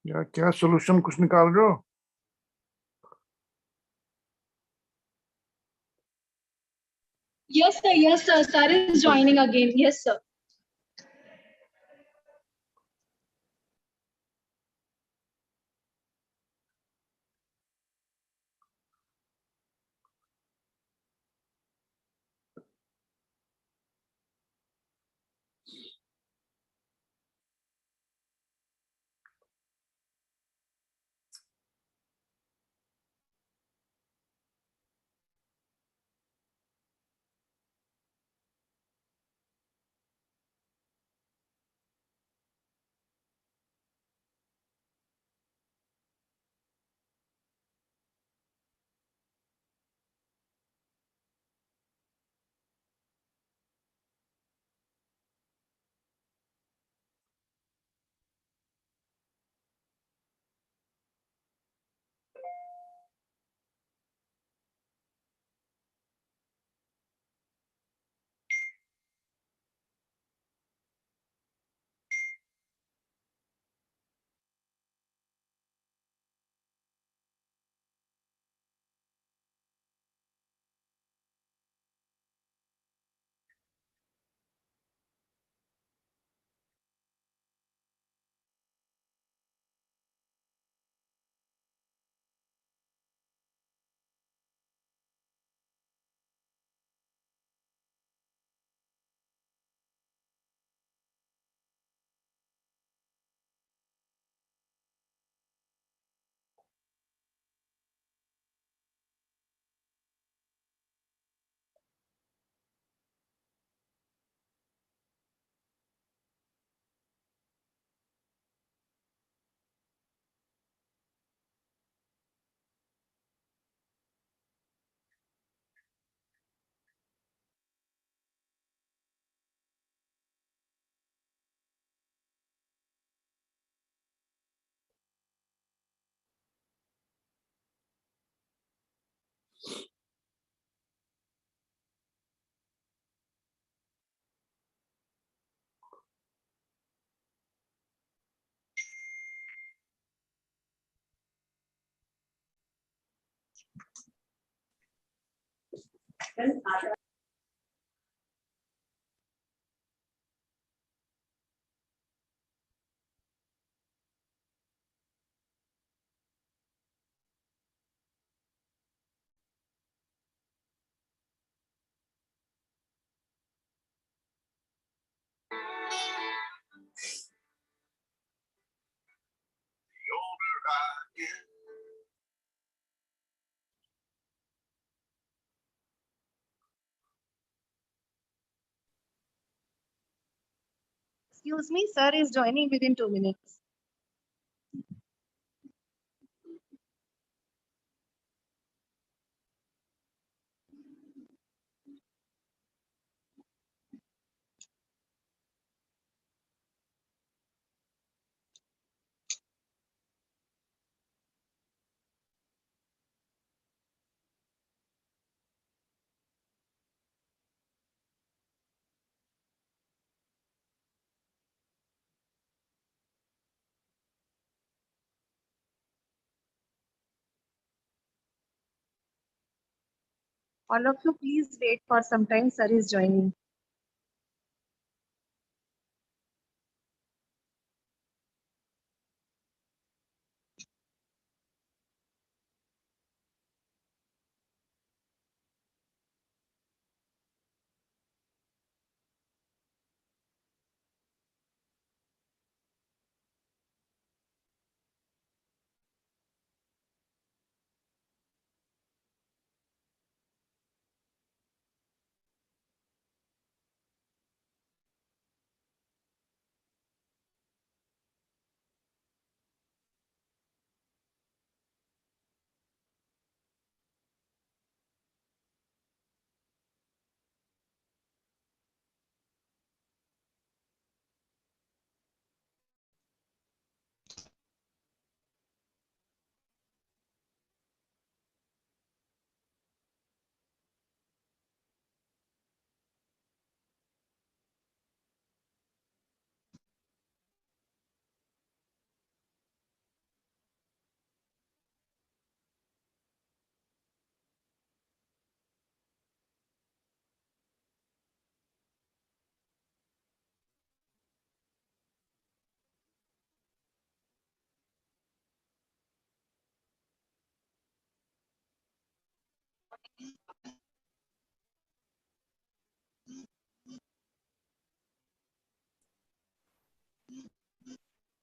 या क्या solution कुछ निकाल रहे हो? Yes, sir. Yes, sir. Sir is joining again. Yes, sir. Excuse me, sir is joining within 2 minutes. All of you, please wait for some time. Sir is joining.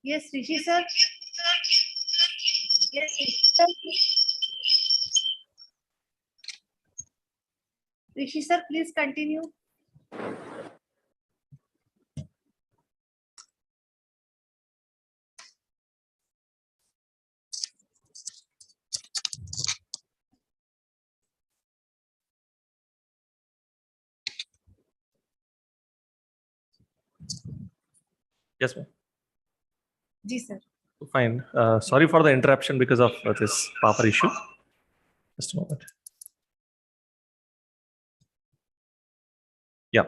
Yes, Rishi sir. Yes, Rishi sir. Rishi sir, please continue. Yes, ma'am. Ji sir. Fine. Sorry for the interruption because of this power issue. Just a moment. Yeah.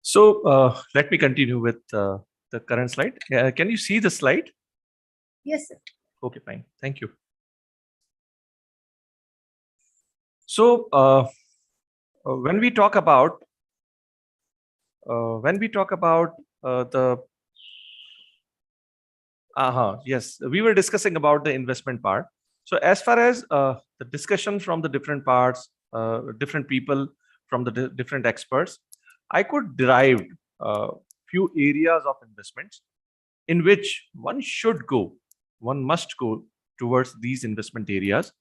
So let me continue with the current slide. Can you see the slide? Yes, sir. Okay, fine. Thank you. So when we talk about the yes, we were discussing about the investment part. So as far as the discussion from the different parts, different people, from the different experts, I could derive few areas of investments in which one must go towards these investment areas,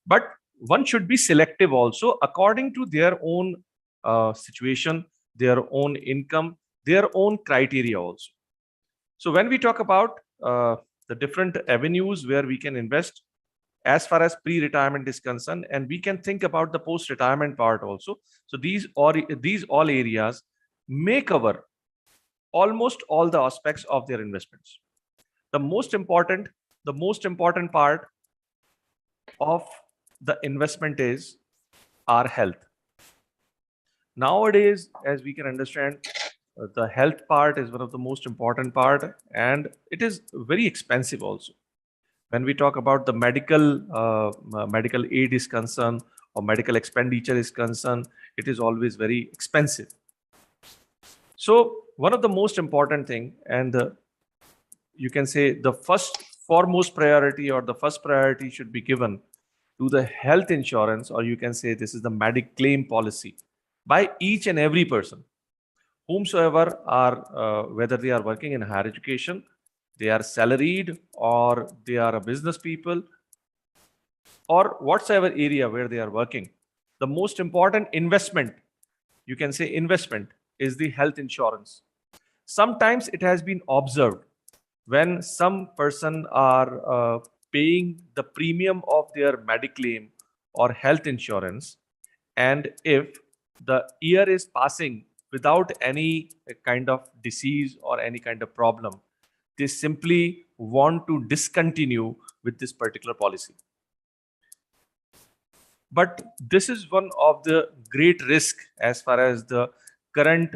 but one should be selective also according to their own situation, their own income, their own criteria also. So when we talk about the different avenues where we can invest as far as pre-retirement is concerned, and we can think about the post-retirement part also. So these all areas may cover almost all the aspects of their investments. The most important part of the investment is our health. Nowadays, as we can understand, the health part is one of the most important part, and it is very expensive also. When we talk about the medical aid is concerned or medical expenditure is concerned, it is always very expensive. So one of the most important thing, and you can say the foremost priority or the first priority should be given to the health insurance, or you can say this is the Mediclaim policy by each and every person, whomsoever are, whether they are working in higher education, they are salaried, or they are a business people, or whatsoever area where they are working. The most important investment, you can say investment, is the health insurance. Sometimes it has been observed when some person are paying the premium of their Mediclaim or health insurance, and if the year is passing without any kind of disease or any kind of problem, they simply want to discontinue with this particular policy. But this is one of the great risk as far as the current,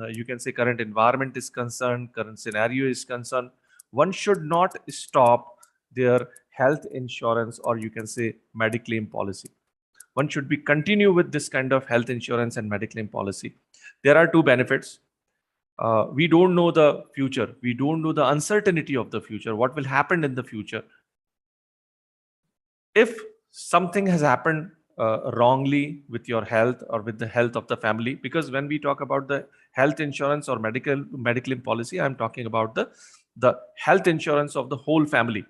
you can say current environment is concerned, current scenario is concerned. One should not stop their health insurance, or you can say Mediclaim policy. One should be continue with this kind of health insurance and Mediclaim policy. There are two benefits. We don't know the future. We don't know the uncertainty of the future. What will happen in the future? If something has happened wrongly with your health or with the health of the family, because when we talk about the health insurance or Mediclaim policy, I'm talking about the health insurance of the whole family.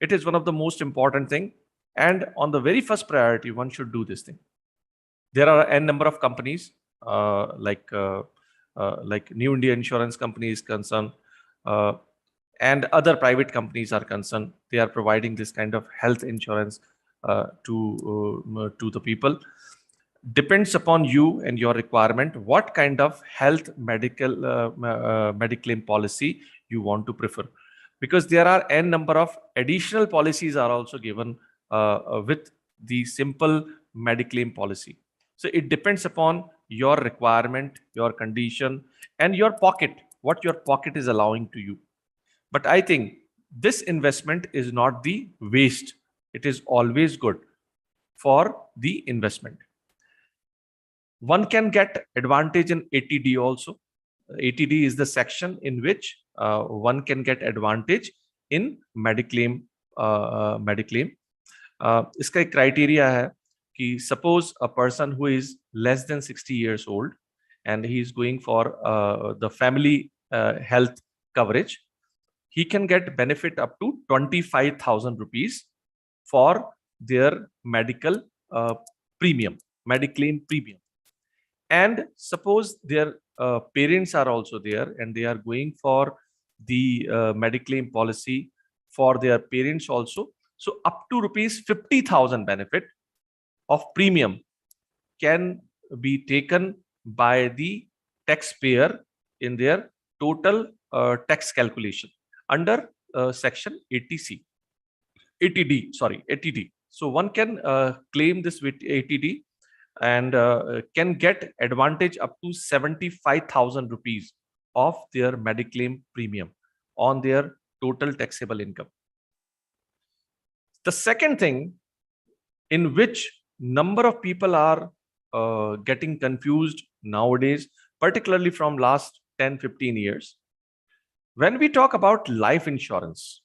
It is one of the most important thing. And on the very first priority, one should do this thing. There are n number of companies like New India Insurance Company is concerned, and other private companies are concerned. They are providing this kind of health insurance to the people. Depends upon you and your requirement what kind of health Mediclaim policy you want to prefer, because there are n number of additional policies are also given with the simple Mediclaim policy. So it depends upon your requirement, your condition, and your pocket, what your pocket is allowing to you. But I think this investment is not the waste. It is always good for the investment. One can get advantage in ATD also. ATD is the section in which one can get advantage in Mediclaim. इसका एक criteria है कि suppose a person who is less than 60 years old and he is going for the family health coverage, he can get benefit up to 25,000 rupees for their medical premium, Mediclaim premium. And suppose their parents are also there and they are going for the Mediclaim policy for their parents also. So up to rupees 50,000 benefit of premium can be taken by the taxpayer in their total tax calculation under section 80D. So one can claim this with ATD and can get advantage up to 75,000 rupees of their Mediclaim premium on their total taxable income. The second thing in which number of people are getting confused nowadays, particularly from last 10-15 years, when we talk about life insurance,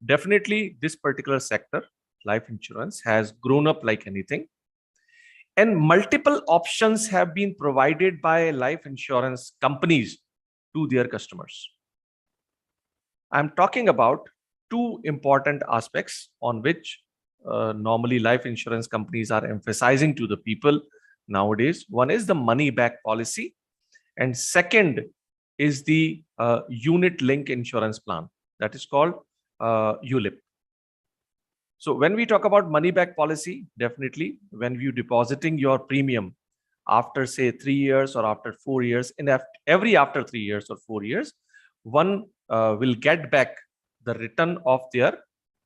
definitely this particular sector, life insurance, has grown up like anything, and multiple options have been provided by life insurance companies to their customers. I'm talking about two important aspects on which normally life insurance companies are emphasizing to the people nowadays. One is the money back policy, and second is the unit link insurance plan, that is called ULIP. So when we talk about money back policy, definitely when you depositing your premium after say 3 years or after 4 years, in after 3 years or 4 years, one will get back the return of their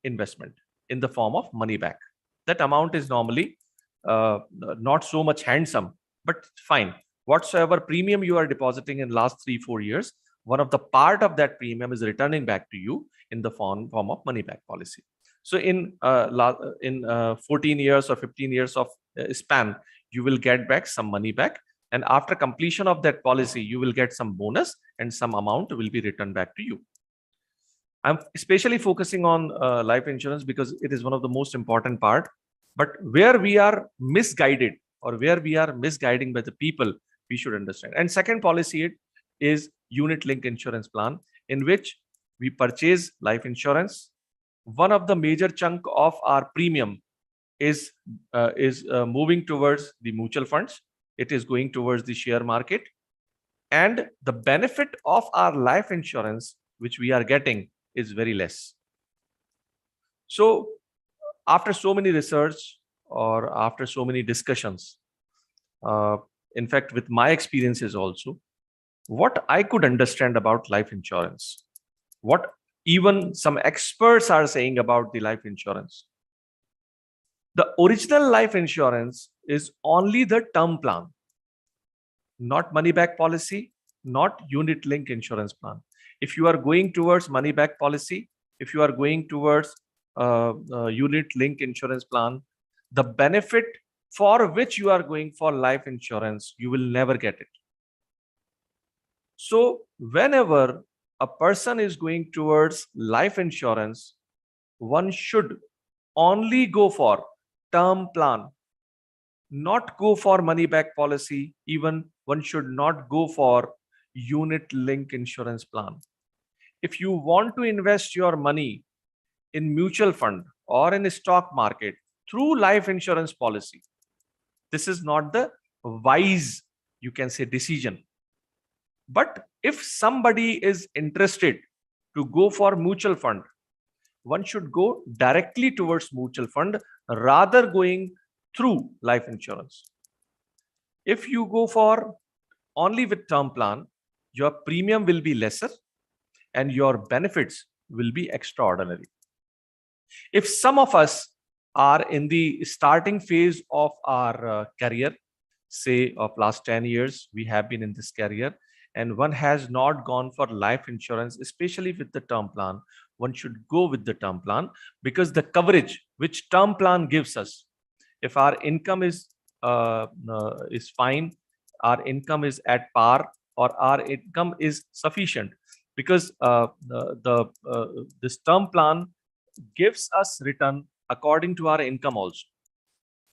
investment in the form of money back. That amount is normally not so much handsome, but fine. Whatsoever premium you are depositing in last 3-4 years, one of the part of that premium is returning back to you in the form of money back policy. So in 14 years or 15 years of span, you will get back some money back. And after completion of that policy, you will get some bonus and some amount will be returned back to you. I'm especially focusing on life insurance because it is one of the most important part. But where we are misguided or where we are misguiding by the people, we should understand. And second policy is unit link insurance plan, in which we purchase life insurance. One of the major chunk of our premium is moving towards the mutual funds. It is going towards the share market. And the benefit of our life insurance, which we are getting, is very less. So after so many research or after so many discussions, in fact, with my experiences also, what I could understand about life insurance, what even some experts are saying about the life insurance. The original life insurance is only the term plan, not money back policy, not unit link insurance plan. If you are going towards money back policy, if you are going towards unit link insurance plan, the benefit for which you are going for life insurance, you will never get it. So whenever a person is going towards life insurance, one should only go for term plan, not go for money back policy. Even one should not go for unit link insurance plan. If you want to invest your money in mutual fund or in a stock market through life insurance policy, this is not the wise, you can say, decision. But if somebody is interested to go for mutual fund, one should go directly towards mutual fund rather going through life insurance. If you go for only with term plan, your premium will be lesser and your benefits will be extraordinary. If some of us are in the starting phase of our career, say of last 10 years, we have been in this career, and one has not gone for life insurance, especially with the term plan, one should go with the term plan, because the coverage which term plan gives us, if our income is fine, our income is at par, or our income is sufficient, because this term plan gives us return according to our income also.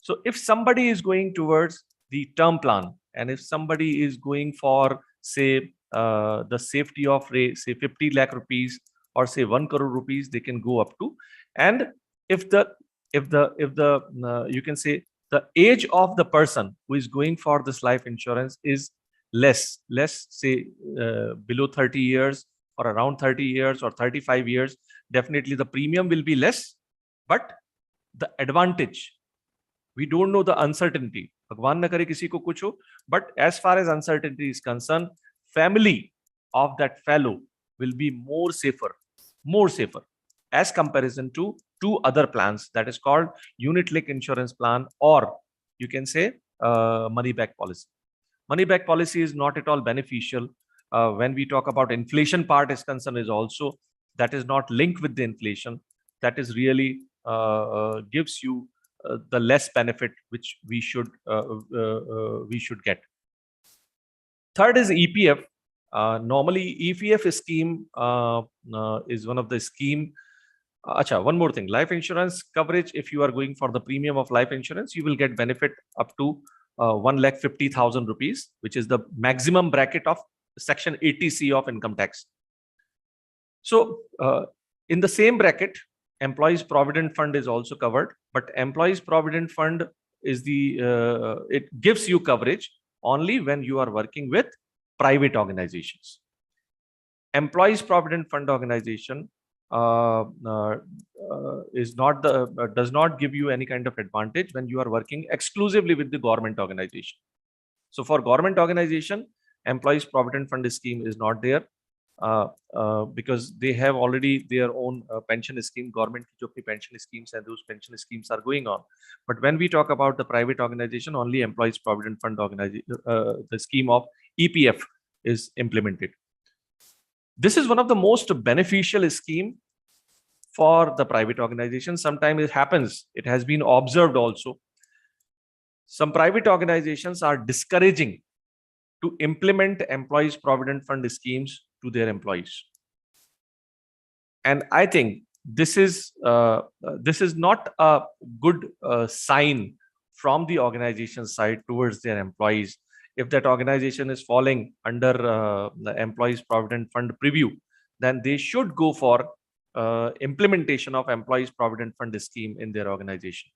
So if somebody is going towards the term plan, and if somebody is going for, say, the safety of, say, 50 lakh rupees or say 1 crore rupees, they can go up to. And if the you can say the age of the person who is going for this life insurance is less, say below 30 years or around 30 years or 35 years, definitely the premium will be less. But the advantage, we don't know the uncertainty. Bhagwan na kare kisi ko kuch ho, but as far as uncertainty is concerned, family of that fellow will be more safer as comparison to two other plans, that is called unit link insurance plan, or you can say money back policy. Money back policy is not at all beneficial. When we talk about inflation part is concerned, is also that is not linked with the inflation. That is really gives you the less benefit which we should get. Third is EPF. Normally EPF scheme is one of the scheme. One more thing, life insurance coverage. If you are going for the premium of life insurance, you will get benefit up to 1,50,000 rupees, which is the maximum bracket of section 80C of income tax. So in the same bracket, employees provident fund is also covered, but employees provident fund is it gives you coverage only when you are working with private organizations. Employees provident fund organization does not give you any kind of advantage when you are working exclusively with the government organization. So for government organization, employees provident fund scheme is not there, because they have already their own pension scheme, government ki jo apni pension schemes, and those pension schemes are going on. But when we talk about the private organization, only employees provident fund organization, the scheme of EPF is implemented. This is one of the most beneficial scheme for the private organization. Sometimes it happens, it has been observed also. Some private organizations are discouraging to implement employees' provident fund schemes to their employees. And I think this is not a good sign from the organization side towards their employees. If that organization is falling under the employees provident fund preview, then they should go for implementation of employees provident fund scheme in their organization,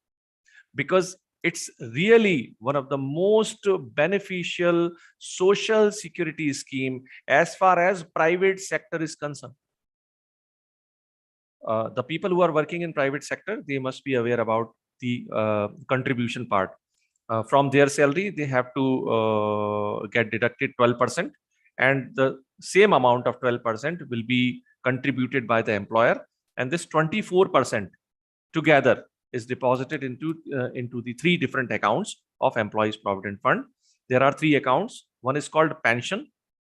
because it's really one of the most beneficial social security scheme as far as private sector is concerned. The people who are working in private sector, they must be aware about the contribution part. From their salary, they have to get deducted 12%, and the same amount of 12% will be contributed by the employer, and this 24% together is deposited into the three different accounts of employees provident fund. There are three accounts. One is called pension,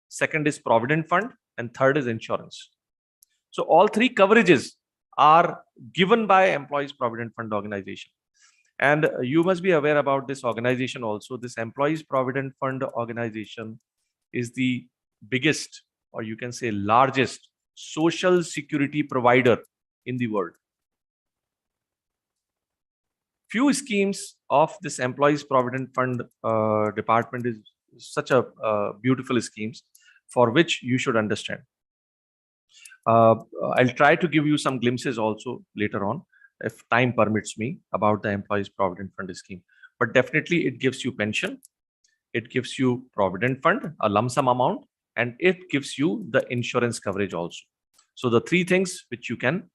second is provident fund, and third is insurance. So all three coverages are given by employees provident fund organization. And you must be aware about this organization also. This employees provident fund organization is the biggest, or you can say largest, social security provider in the world. Few schemes of this employees provident fund department is such a beautiful schemes for which you should understand. I'll try to give you some glimpses also later on, if time permits me, about the employees provident fund scheme. But definitely it gives you pension, it gives you provident fund, a lump sum amount, and it gives you the insurance coverage also. So the three things which you can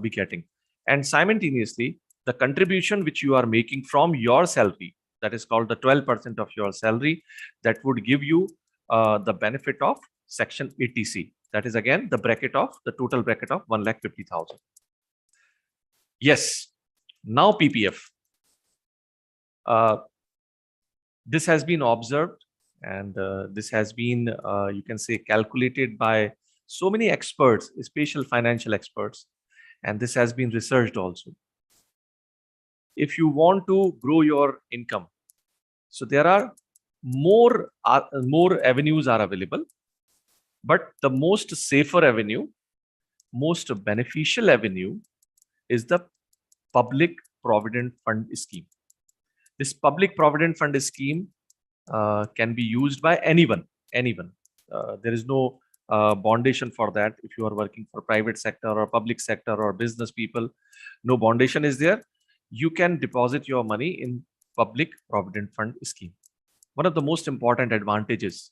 be getting. And simultaneously, the contribution which you are making from your salary, that is called the 12% of your salary, that would give you the benefit of section 80C. That is again the bracket of the total bracket of 1,50,000. Yes, now PPF. This has been observed, and this has been, you can say, calculated by so many experts, special financial experts, and this has been researched also. If you want to grow your income, so there are more avenues are available, but the most safer avenue, most beneficial avenue is the public provident fund scheme. This public provident fund scheme can be used by anyone. There is no bondation for that. If you are working for private sector or public sector or business people, no bondation is there. You can deposit your money in public provident fund scheme. One of the most important advantages.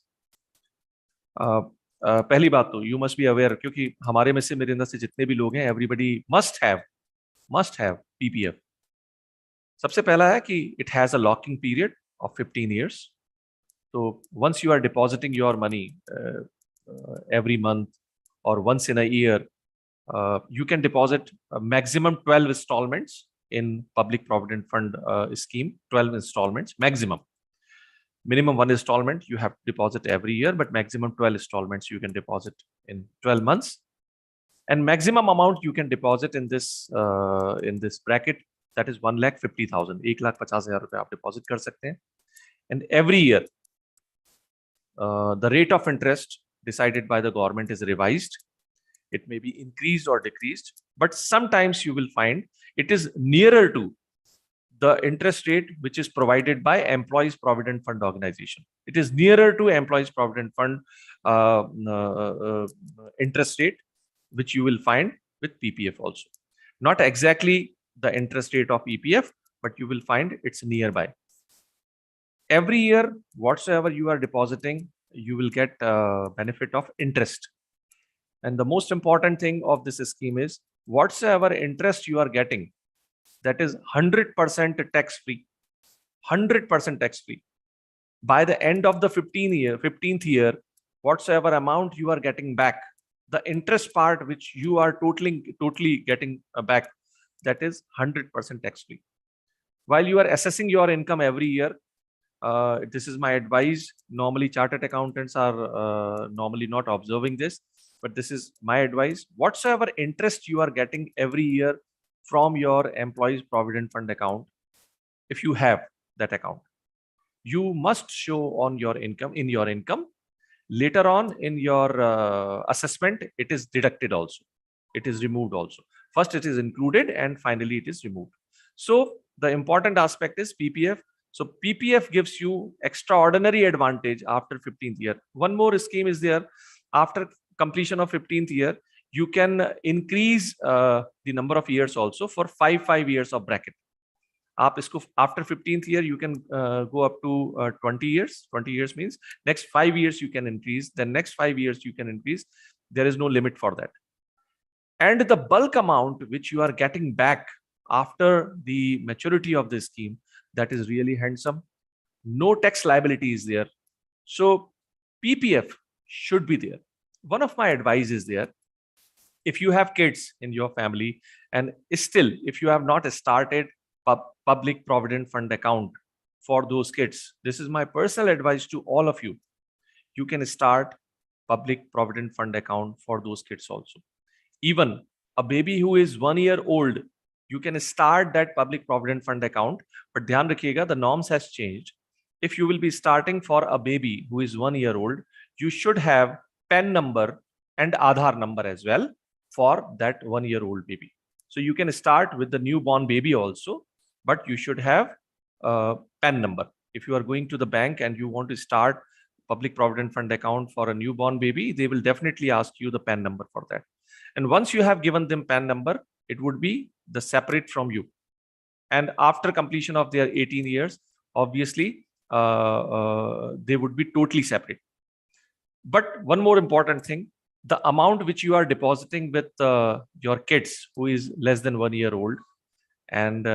पहली बात तो you must be aware, क्योंकि हमारे में से मेरे अंदर से जितने भी लोग हैं, everybody must have PPF. सबसे पहला है कि it has a locking period of 15 years. So once you are depositing your money every month or once in a year, you can deposit a maximum 12 installments in public provident fund scheme. 12 installments maximum. Minimum 1 installment you have to deposit every year, but maximum 12 installments you can deposit in 12 months. And maximum amount you can deposit in this bracket, that is 1,50,000. 1,50,000 रुपए आप deposit कर सकते हैं. And every year, the rate of interest decided by the government is revised. It may be increased or decreased, but sometimes you will find it is nearer to the interest rate which is provided by employees provident fund organization. It is nearer to employees provident fund interest rate which you will find with PPF also. Not exactly the interest rate of EPF, but you will find it's nearby. Every year, whatsoever you are depositing, you will get benefit of interest. And the most important thing of this scheme is whatsoever interest you are getting, that is 100% tax-free, 100% tax-free. By the end of the 15th year, whatsoever amount you are getting back, the interest part which you are totally getting back, that is 100% tax-free. While you are assessing your income every year, this is my advice. Normally, chartered accountants are normally not observing this. but this is my advice. Whatsoever interest you are getting every year from your employees' provident fund account, if you have that account, you must show on your income, in your income. Later on in your assessment, it is deducted also. It is removed also. First, it is included and finally it is removed. So the important aspect is PPF. So PPF gives you extraordinary advantage after 15th year. One more scheme is there. After completion of 15th year, you can increase the number of years also for 5 years of bracket. After 15th year, you can go up to 20 years. 20 years means next 5 years you can increase. Then next 5 years you can increase. There is no limit for that. And the bulk amount which you are getting back after the maturity of the scheme, that is really handsome. No tax liability is there. So PPF should be there. One of my advice is there. If you have kids in your family and still, if you have not started public provident fund account for those kids, this is my personal advice to all of you. You can start public provident fund account for those kids also. Even a baby who is 1 year old, you can start that public provident fund account. But dhyan rakhiyega, the norms has changed. If you will be starting for a baby who is 1 year old, you should have PAN number and Aadhaar number as well for that 1 year old baby. So you can start with the newborn baby also, but you should have a PAN number. If you are going to the bank and you want to start public provident fund account for a newborn baby, they will definitely ask you the PAN number for that. And once you have given them PAN number, it would be the separate from you. And after completion of their 18 years, obviously, they would be totally separate. But one more important thing, the amount which you are depositing with your kids who is less than 1 year old, and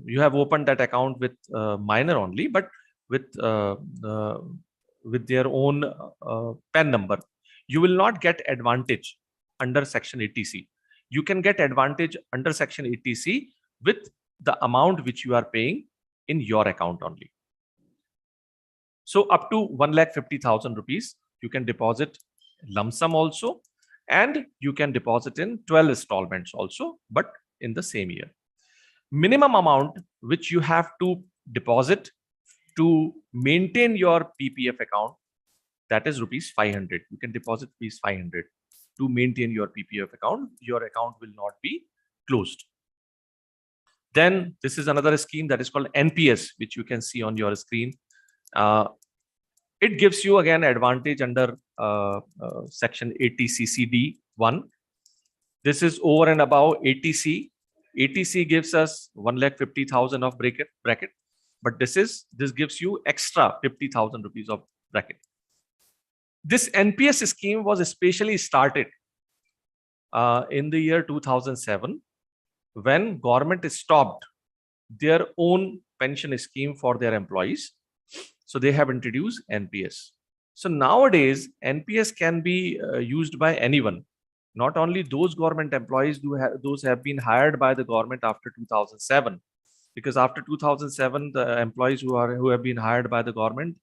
you have opened that account with minor only, but with their own PAN number, you will not get advantage under Section 80C. You can get advantage under Section 80C with the amount which you are paying in your account only. So up to 1,50,000 rupees, you can deposit lump sum also, and you can deposit in 12 installments also, but in the same year. Minimum amount which you have to deposit to maintain your PPF account, that is rupees 500. You can deposit rupees 500 to maintain your PPF account. Your account will not be closed. Then this is another scheme that is called NPS, which you can see on your screen. It gives you again advantage under Section 80CCD1. This is over and above 80C. 80C gives us 1,50,000 of bracket, but this gives you extra 50,000 rupees of bracket. This NPS scheme was especially started in the year 2007 when government stopped their own pension scheme for their employees. So they have introduced NPS. So nowadays, NPS can be used by anyone, not only those government employees those have been hired by the government after 2007, because after 2007, the employees who have been hired by the government,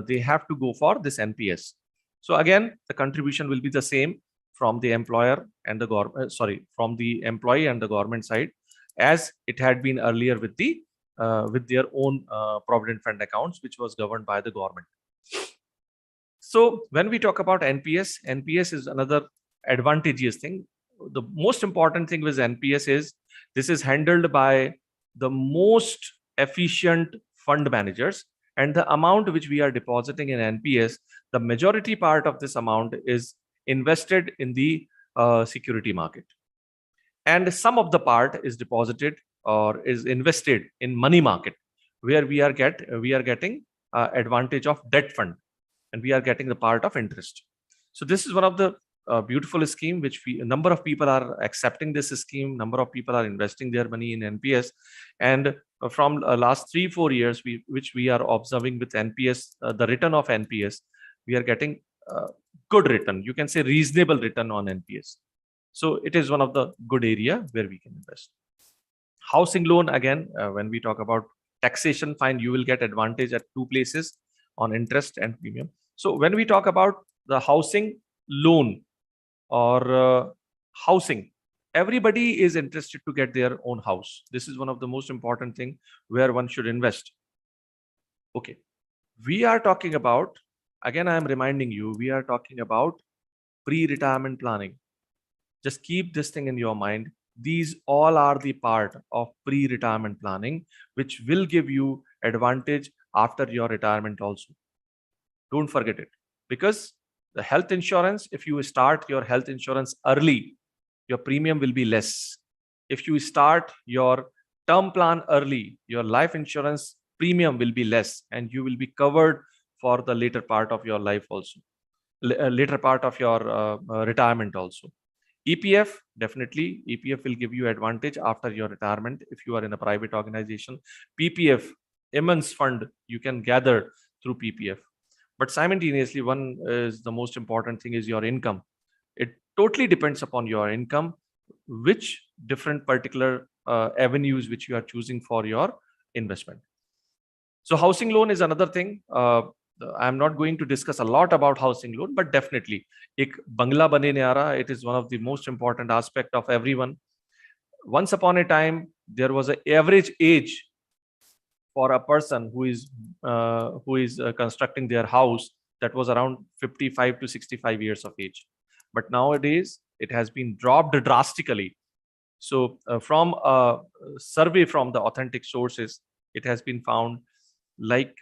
they have to go for this NPS. So again, the contribution will be the same from the employer and the government, from the employee and the government side, as it had been earlier with their own provident fund accounts, which was governed by the government. So when we talk about NPS, NPS is another advantageous thing. The most important thing with NPS is this is handled by the most efficient fund managers, and the amount which we are depositing in NPS, the majority part of this amount is invested in the security market, and some of the part is deposited or is invested in money market, where we are getting advantage of debt fund, and we are getting the part of interest. So this is one of the beautiful scheme which a number of people are accepting this scheme. Number of people are investing their money in NPS, and from last 3-4 years, which we are observing with NPS, the return of NPS, we are getting good return. You can say reasonable return on NPS. So it is one of the good area where we can invest. Housing loan, again, when we talk about taxation fine, you will get advantage at 2 places on interest and premium. So when we talk about the housing, loan or housing. Everybody is interested to get their own house. This is one of the most important thing where one should invest. Okay, we are talking about, again, I am reminding you, we are talking about pre-retirement planning. Just keep this thing in your mind. These all are the part of pre-retirement planning, which will give you advantage after your retirement also. Don't forget it, because the health insurance, if you start your health insurance early, your premium will be less. If you start your term plan early, your life insurance premium will be less, and you will be covered for the later part of your life also, later part of your retirement also. EPF, definitely EPF will give you advantage after your retirement if you are in a private organization. PPF, immense fund you can gather through PPF. But simultaneously, one is the most important thing is your income. It totally depends upon your income, which different particular avenues which you are choosing for your investment. So housing loan is another thing. I'm not going to discuss a lot about housing loan, but definitely ek bangla bane nahi aa raha, it is one of the most important aspect of everyone. Once upon a time, there was an average age for a person who is constructing their house, that was around 55 to 65 years of age. But nowadays it has been dropped drastically. So from a survey from the authentic sources, it has been found like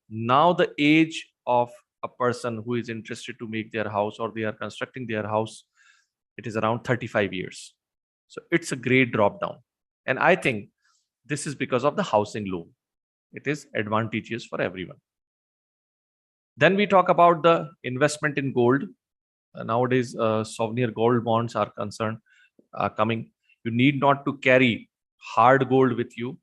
now the age of a person who is interested to make their house or they are constructing their house, it is around 35 years. So it's a great drop down. And I think this is because of the housing loan. It is advantageous for everyone. Then we talk about the investment in gold. Nowadays, souvenir gold bonds are coming. You need not to carry hard gold with you.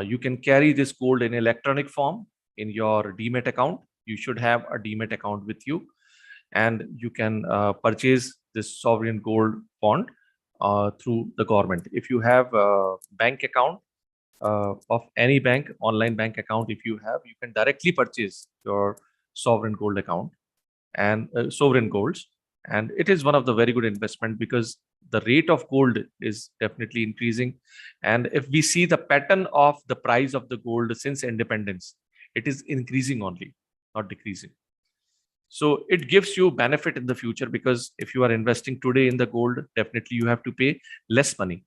You can carry this gold in electronic form in your Demat account. You should have a Demat account with you, and you can purchase this sovereign gold bond through the government. If you have a bank account of any bank, online bank account, if you have, you can directly purchase your sovereign gold account and sovereign golds. And it is one of the very good investment because the rate of gold is definitely increasing. And if we see the pattern of the price of the gold since independence, it is increasing only, not decreasing. So it gives you benefit in the future, because if you are investing today in the gold, definitely you have to pay less money.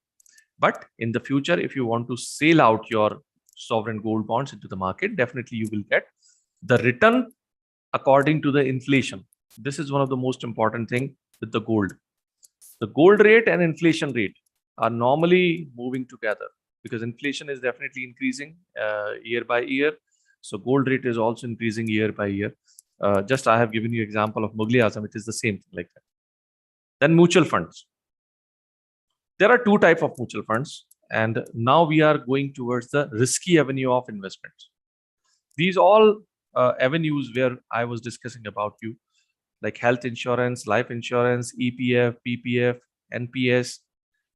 But in the future, if you want to sell out your sovereign gold bonds into the market, definitely you will get the return according to the inflation. This is one of the most important thing with the gold. The gold rate and inflation rate are normally moving together because inflation is definitely increasing year by year. So gold rate is also increasing year by year. Just I have given you example of Mughal Azam. It is the same thing like that. Then mutual funds. There are two types of mutual funds, and now we are going towards the risky avenue of investments. These all avenues where I was discussing about you, like health insurance, life insurance, EPF, PPF, NPS.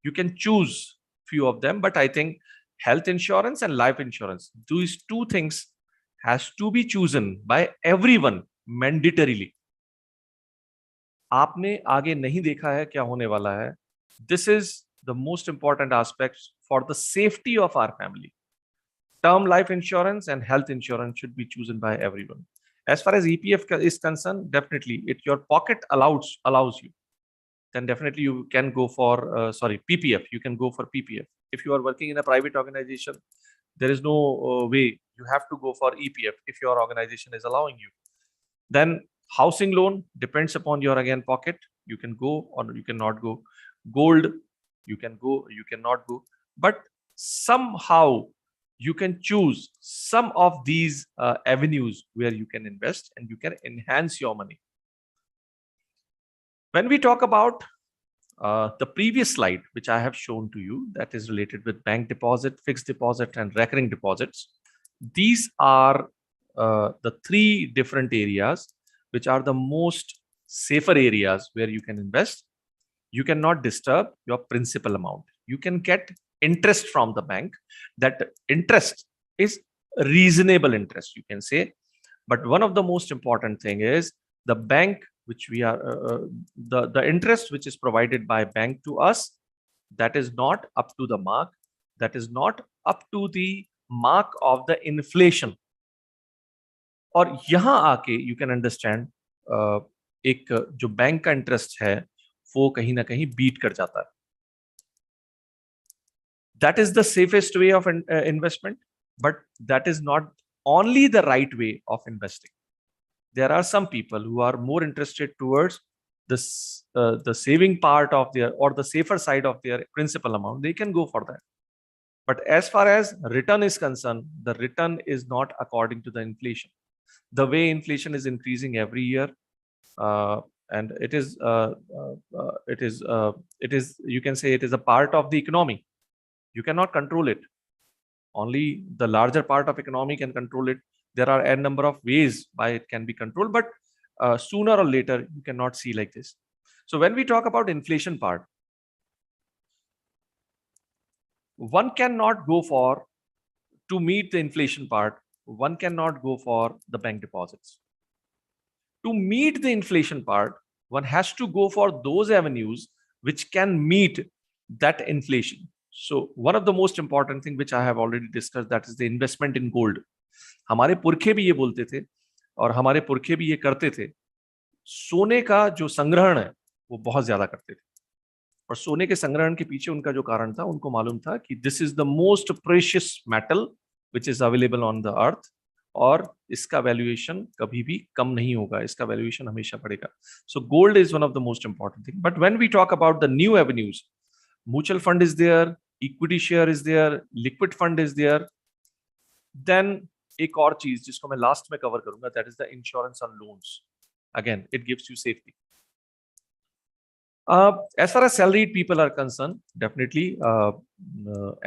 You can choose few of them, but I think health insurance and life insurance, these two things has to be chosen by everyone mandatorily. आपने आगे नहीं देखा है क्या होने वाला है. This is the most important aspects for the safety of our family. Term life insurance and health insurance should be chosen by everyone. As far as EPF is concerned, definitely your pocket allows you. Then definitely you can go for PPF. You can go for PPF. If you are working in a private organization, there is no way you have to go for EPF if your organization is allowing you. Then housing loan depends upon your again pocket. You can go or you cannot go. Gold, you can go, you cannot go. But somehow you can choose some of these avenues where you can invest and you can enhance your money. When we talk about the previous slide, which I have shown to you, that is related with bank deposit, fixed deposit, and recurring deposits. These are the three different areas which are the most safer areas where you can invest. You cannot disturb your principal amount. You can get interest from the bank. That interest is reasonable interest, you can say. But one of the most important thing is the bank which we are, the interest which is provided by bank to us, that is not up to the mark, that is not up to the mark of the inflation. और यहाँ आके you can understand एक जो bank का interest है वो कहीं ना कहीं बीट कर जाता है. That is the safest way of investment, but that is not only the right way of investing. There are some people who are more interested towards this, the saving part of their, or the safer side of their principal amount. They can go for that. But as far as return is concerned, the return is not according to the inflation. The way inflation is increasing every year, and it is, you can say it is a part of the economy. You cannot control it. Only the larger part of economy can control it. There are a number of ways by it can be controlled, but sooner or later you cannot see like this. So when we talk about inflation part, one cannot go for, to meet the inflation part, one cannot go for the bank deposits. To meet the inflation part, one has to go for those avenues which can meet that inflation. So one of the most important thing which I have already discussed, that is the investment in gold. हमारे पुरखे भी ये बोलते थे और हमारे पुरखे भी ये करते थे. सोने का जो संग्रहण है वो बहुत ज्यादा करते थे, और सोने के संग्रहण के पीछे उनका जो कारण था, उनको मालूम था कि this is the most precious metal which is available on the earth, और इसका वैल्यूएशन कभी भी कम नहीं होगा, इसका वैल्यूएशन हमेशा बढ़ेगा. So gold is one of the most important thing. But when we talk about the new avenues, mutual fund is there, equity share is there, liquid fund is there. Then एक और चीज जिसको मैं last में cover करूंगा, that is the insurance on loans. Again it gives you safety. As far as salaried people are concerned, definitely,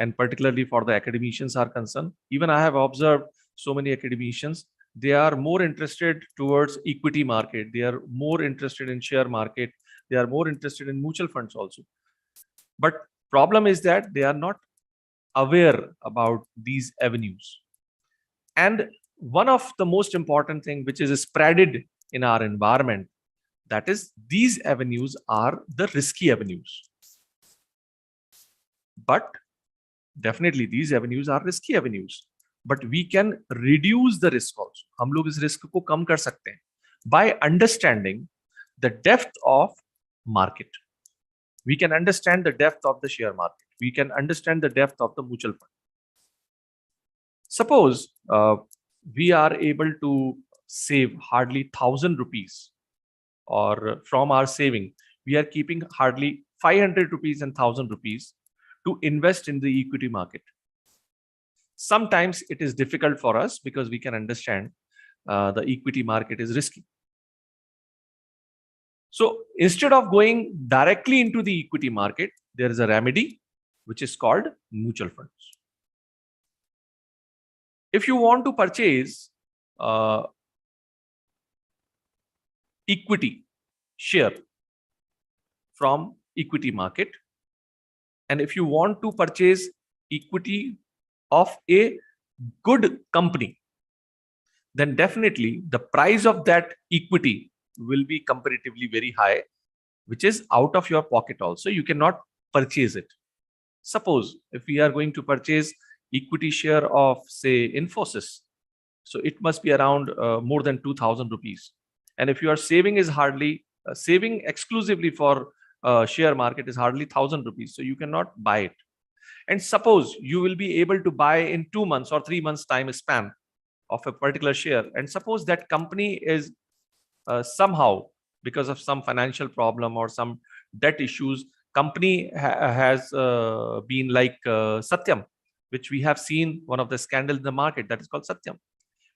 and particularly for the academicians are concerned, even I have observed so many academicians, they are more interested towards equity market, they are more interested in share market, they are more interested in mutual funds also. But problem is that they are not aware about these avenues. And one of the most important thing which is spreaded in our environment, that is, these avenues are the risky avenues. But definitely these avenues are risky avenues, but we can reduce the risk also. हम लोग इस risk को कम कर सकते हैं by understanding the depth of market. We can understand the depth of the share market. We can understand the depth of the mutual fund. Suppose we are able to save hardly 1,000 rupees, or from our saving, we are keeping hardly 500 rupees and 1,000 rupees to invest in the equity market. Sometimes it is difficult for us because we can understand the equity market is risky. So instead of going directly into the equity market, there is a remedy which is called mutual funds. If you want to purchase equity share from equity market, and if you want to purchase equity of a good company, then definitely the price of that equity will be comparatively very high, which is out of your pocket also. You cannot purchase it. Suppose if we are going to purchase equity share of, say, Infosys, so it must be around more than 2,000 rupees. And if your saving is hardly, saving exclusively for share market is hardly 1,000 rupees, so you cannot buy it. And suppose you will be able to buy in 2 months or 3 months time span of a particular share, and suppose that company is somehow, because of some financial problem or some debt issues, company has been like Satyam, which we have seen one of the scandals in the market, that is called Satyam,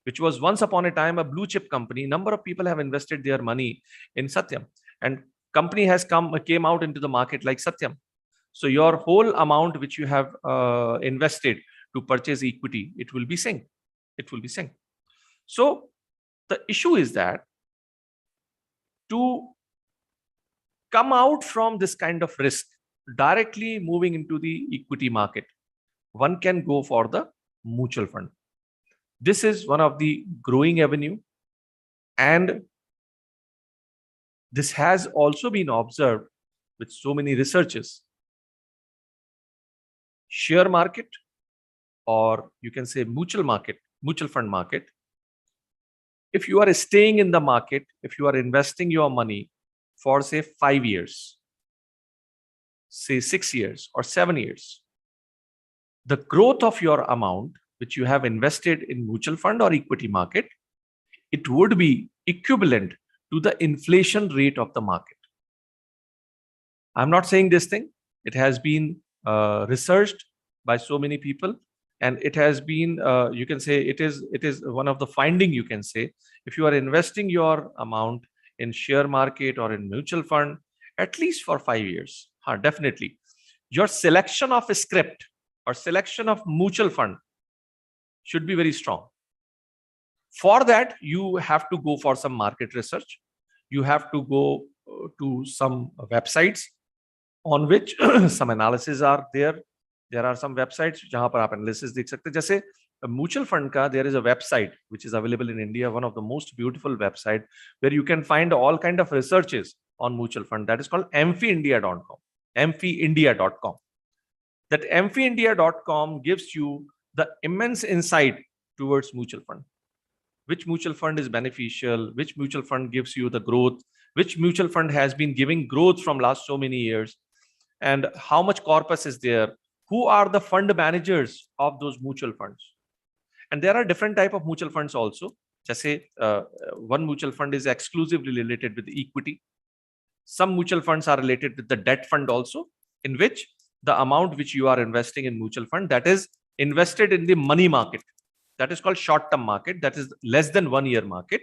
which was once upon a time a blue chip company. Number of people have invested their money in Satyam, and company has came out into the market like Satyam. So your whole amount which you have invested to purchase equity, it will be sink. It will be sink. So the issue is that to come out from this kind of risk, directly moving into the equity market, one can go for the mutual fund. This is one of the growing avenue, and This has also been observed with so many researches. Share market, or you can say mutual fund market. If you are staying in the market, if you are investing your money for say 5 years, say 6 years or 7 years, the growth of your amount which you have invested in mutual fund or equity market, it would be equivalent to the inflation rate of the market. I'm not saying this thing. It has been researched by so many people, and it has been, you can say, it is one of the finding, you can say. If you are investing your amount in share market or in mutual fund, at least for 5 years, definitely, your selection of a script or selection of mutual fund should be very strong. For that, you have to go for some market research. You have to go to some websites on which some analysis are there. There are some websites जहां पर आप analysis देख सकते हैं. जैसे mutual fund का, there is a website which is available in India, one of the most beautiful website where you can find all kind of researches on mutual fund. That is called amphiindia.com. amphiindia.com. That amphiindia.com gives you the immense insight towards mutual fund. Which mutual fund is beneficial, which mutual fund gives you the growth, which mutual fund has been giving growth from last so many years, and how much corpus is there, who are the fund managers of those mutual funds. And there are different type of mutual funds also. Just say one mutual fund is exclusively related with equity. Some mutual funds are related with the debt fund also, in which the amount which you are investing in mutual fund, that is invested in the money market. That is called short-term market. That is less than 1 year market.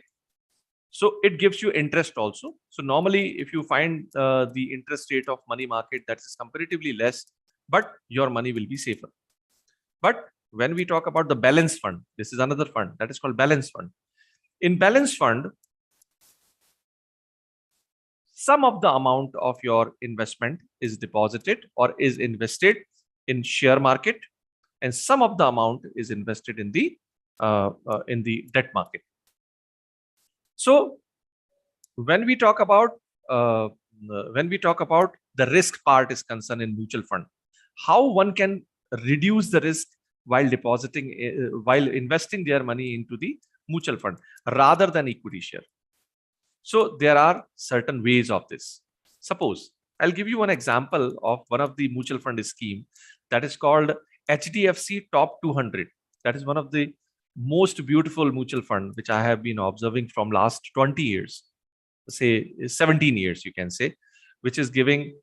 So it gives you interest also. So normally, if you find the interest rate of money market that is comparatively less, but your money will be safer. But when we talk about the balance fund, this is another fund that is called balance fund. In balance fund, some of the amount of your investment is deposited or is invested in share market, and some of the amount is invested in the debt market. So when we talk about the risk part is concerned in mutual fund, how one can reduce the risk while depositing, while investing their money into the mutual fund rather than equity share. So there are certain ways of this. Suppose I'll give you one example of one of the mutual fund scheme that is called HDFC Top 200. That is one of the most beautiful mutual fund which I have been observing from last 20 years, say 17 years, you can say, which is giving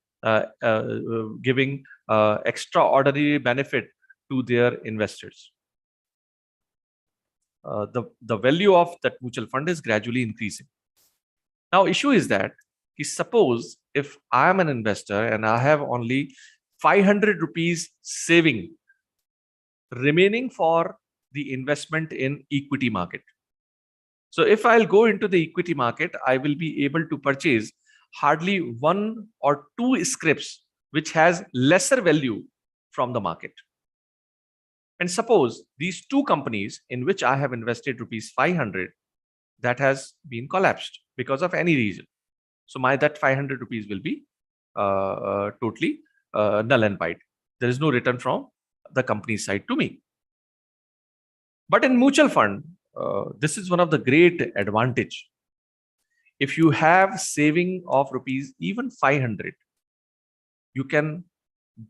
extraordinary benefit to their investors. The value of that mutual fund is gradually increasing. Now, issue is that suppose if I am an investor and I have only 500 rupees saving remaining for the investment in equity market. So if I'll go into the equity market, I will be able to purchase hardly 1 or 2 scripts which has lesser value from the market. And suppose these 2 companies in which I have invested rupees 500, that has been collapsed because of any reason. So that 500 rupees will be totally null and void. There is no return from the company's side to me. But in mutual fund, this is one of the great advantage. If you have saving of rupees even 500, you can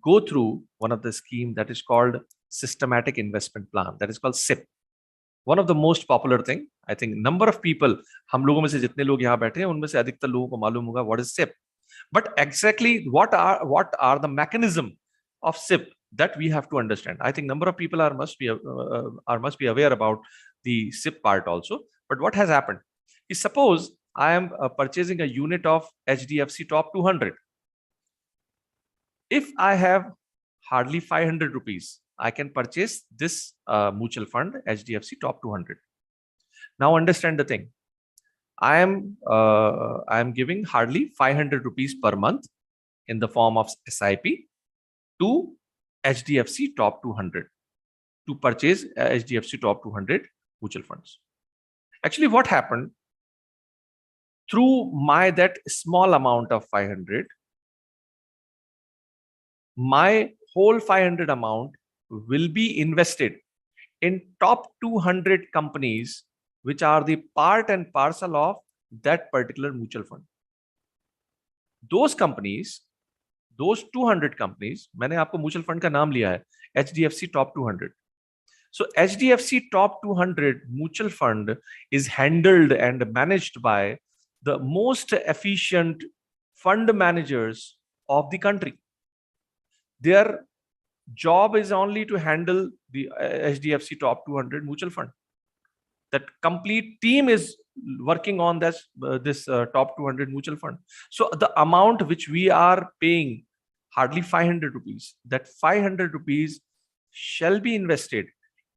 go through one of the scheme that is called systematic investment plan. That is called SIP. One of the most popular thing, I think number of people, हम लोगों में से जितने लोग यहाँ बैठे हैं उनमें से अधिकतर लोगों को मालूम होगा what is SIP. But exactly what are the mechanism of SIP that we have to understand. I think number of people must be aware about the SIP part also. But what has happened is, suppose I am purchasing a unit of HDFC Top 200. If I have hardly 500 rupees, I can purchase this mutual fund HDFC Top 200. Now understand the thing. I am giving hardly 500 rupees per month in the form of SIP to HDFC Top 200 to purchase HDFC Top 200 mutual funds. Actually, what happened? through that small amount of 500, my whole 500 amount will be invested in top 200 companies, which are the part and parcel of that particular mutual fund. Those companies, those 200 companies, मैंने आपको mutual fund का नाम लिया है, HDFC Top 200. So HDFC Top 200 mutual fund is handled and managed by the most efficient fund managers of the country. Their job is only to handle the HDFC Top 200 mutual fund. That complete team is working on this Top 200 mutual fund. So the amount which we are paying, hardly 500 rupees, that 500 rupees shall be invested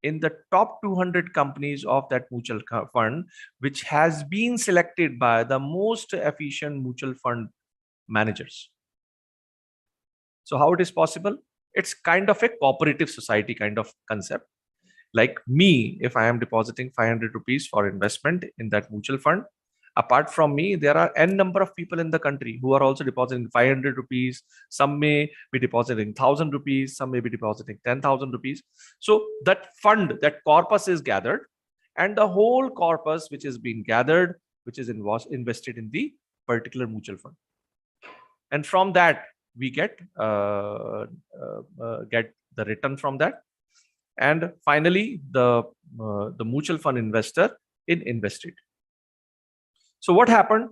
in the top 200 companies of that mutual fund, which has been selected by the most efficient mutual fund managers. So how it is possible? It's kind of a cooperative society kind of concept. Like me, if I am depositing 500 rupees for investment in that mutual fund, apart from me, there are n number of people in the country who are also depositing 500 rupees. Some may be depositing 1,000 rupees. Some may be depositing 10,000 rupees. So that fund, that corpus is gathered, and the whole corpus which is being gathered, which is invested in the particular mutual fund. And from that, we get the return from that. And finally, the mutual fund investor invested. So what happened?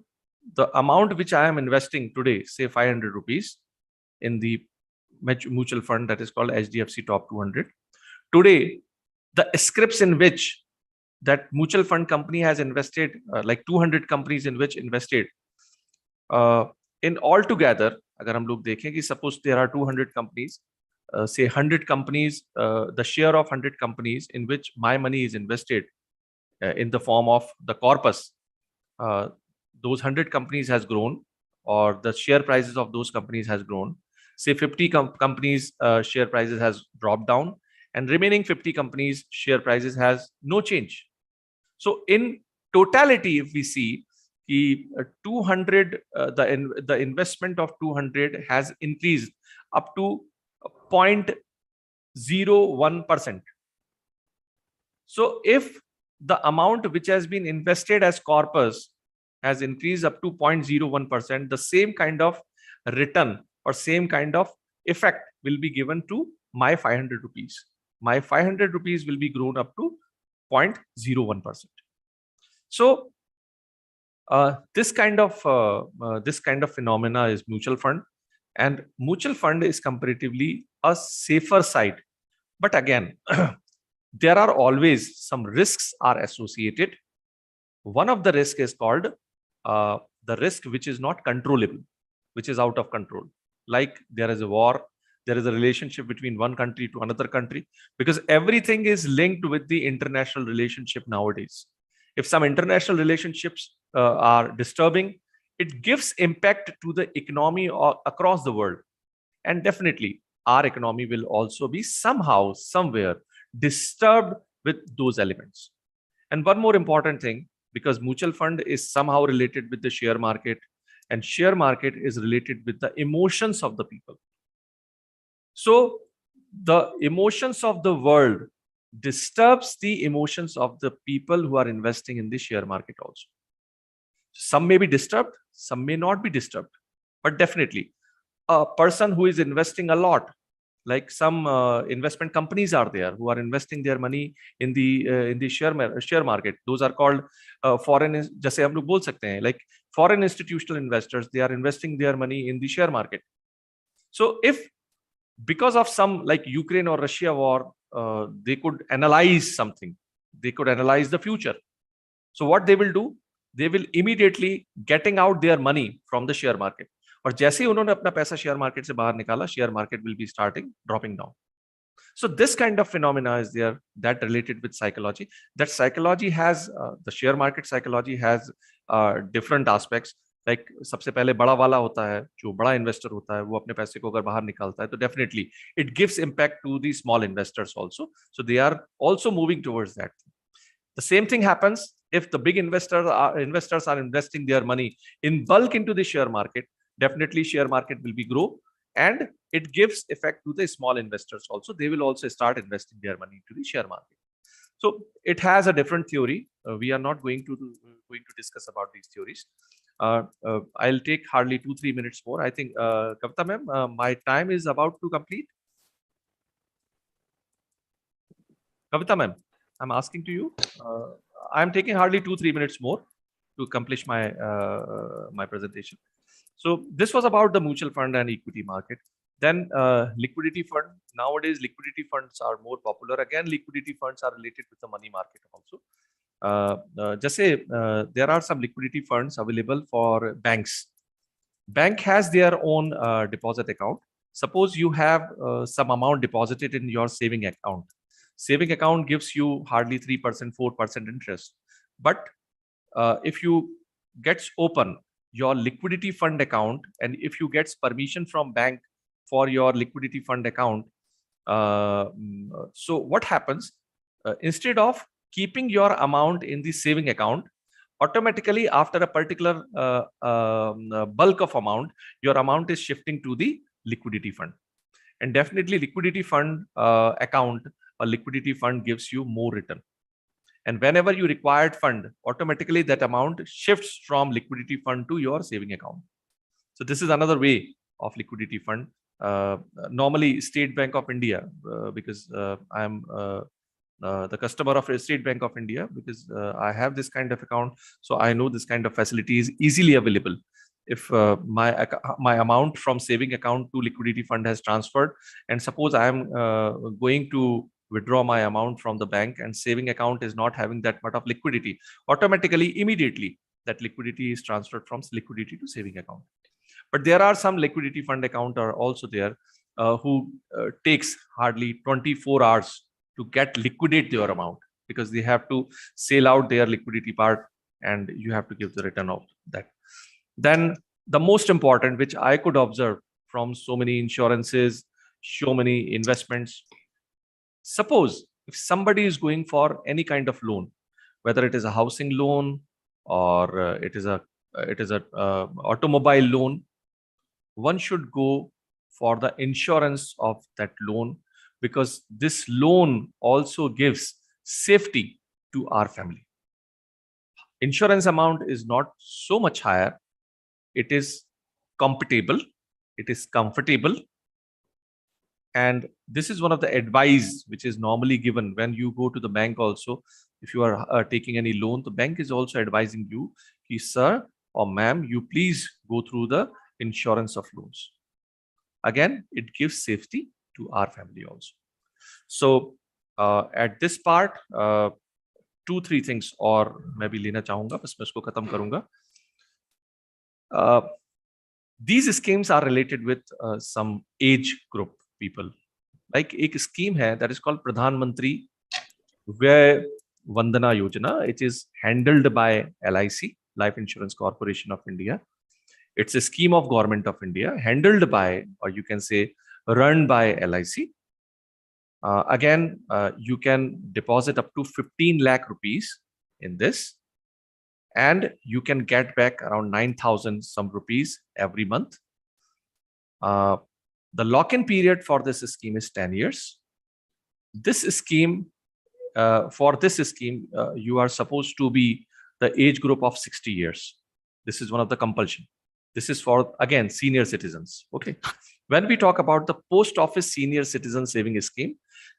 The amount which I am investing today, say 500 rupees in the mutual fund that is called HDFC Top 200. Today, the scripts in which that mutual fund company has invested, like 200 companies in which invested, in altogether, agar hum log dekhen ki suppose there are 200 companies, say 100 companies, the share of 100 companies in which my money is invested in the form of the corpus, those 100 companies has grown, or the share prices of those companies has grown. Say 50 companies share prices has dropped down, and remaining 50 companies share prices has no change. So in totality, if we see the 200, the investment of 200 has increased up to 0.01%. So if the amount which has been invested as corpus has increased up to 0.01%, the same kind of return or same kind of effect will be given to my 500 rupees. My 500 rupees will be grown up to 0.01%. So this kind of phenomena is mutual fund, and mutual fund is comparatively a safer side. But again, there are always some risks are associated. One of the risk is called the risk which is not controllable, which is out of control. Like there is a war, there is a relationship between one country to another country, because everything is linked with the international relationship nowadays. If some international relationships are disturbing, it gives impact to the economy across the world. And definitely our economy will also be somehow, somewhere disturbed with those elements. And one more important thing, because mutual fund is somehow related with the share market, and share market is related with the emotions of the people. So the emotions of the world disturbs the emotions of the people who are investing in the share market also. Some may be disturbed, some may not be disturbed, but definitely a person who is investing a lot, like some investment companies are there who are investing their money in the share market. Those are called foreign, jaise hum log bol sakte hain, like foreign institutional investors. They are investing their money in the share market. So if because of some like Ukraine or Russia war, they could analyze something, they could analyze the future. So what they will do, they will immediately getting out their money from the share market. और जैसे ही उन्होंने अपना पैसा share market से बाहर निकाला, share market will be starting dropping down. So this kind of phenomena is there that related with psychology. That psychology has the share market psychology has different aspects. Like सबसे पहले बड़ा वाला होता है, जो बड़ा इन्वेस्टर होता है, वो अपने पैसे को अगर बाहर निकालता है, तो definitely it gives impact to the small investors also. So they are also moving towards that. The same thing happens if the big investors are investing their money in bulk into the share market. Definitely share market will be grow, and it gives effect to the small investors also. They will also start investing their money into the share market. So it has a different theory. We are not going to discuss about these theories. I'll take hardly 2-3 minutes more. I think, Kavita ma'am, my time is about to complete. Kavita ma'am, I'm asking to you. I'm taking hardly 2-3 minutes more to accomplish my my presentation. So this was about the mutual fund and equity market. Then liquidity fund. Nowadays, liquidity funds are more popular. Again, liquidity funds are related with the money market also. Just say there are some liquidity funds available for banks. Bank has their own deposit account. Suppose you have some amount deposited in your saving account. Saving account gives you hardly 3%, 4% interest. But if you gets open your liquidity fund account, and if you gets permission from bank for your liquidity fund account, so what happens? Instead of keeping your amount in the saving account, automatically after a particular bulk of amount, your amount is shifting to the liquidity fund. And definitely liquidity fund account or liquidity fund gives you more return. And whenever you required fund, automatically that amount shifts from liquidity fund to your saving account. So this is another way of liquidity fund. Normally State Bank of India, because I am the customer of State Bank of India, because I have this kind of account, so I know this kind of facility is easily available. If my amount from saving account to liquidity fund has transferred, and suppose I am going to withdraw my amount from the bank, and saving account is not having that much of liquidity, automatically, immediately, that liquidity is transferred from liquidity to saving account. But there are some liquidity fund account are also there who takes hardly 24 hours to get liquidate their amount, because they have to sell out their liquidity part and you have to give the return of that. Then the most important, which I could observe from so many insurances, so many investments, suppose if somebody is going for any kind of loan, whether it is a housing loan or it is a automobile loan, one should go for the insurance of that loan, because this loan also gives safety to our family. Insurance amount is not so much higher. It is compatible. It is comfortable. And this is one of the advice which is normally given when you go to the bank also. If you are taking any loan, the bank is also advising you, sir or ma'am, you please go through the insurance of loans. Again, it gives safety to our family also. So at this part, 2-3 things और मैं भी लेना चाहूँगा, बस मैं इसको खत्म करूँगा. These schemes are related with some age group people. Like एक scheme है that is called Pradhan Mantri Vay Vandana Yojana. It is handled by LIC, Life Insurance Corporation of India. It's a scheme of Government of India, handled by, or you can say run by LIC. Again, you can deposit up to 15 lakh rupees in this, and you can get back around 9,000 some rupees every month. The lock-in period for this scheme is 10 years. This scheme, for this scheme, you are supposed to be the age group of 60 years. This is one of the compulsion. This is for, again, senior citizens. Okay. When we talk about the post office senior citizen saving scheme,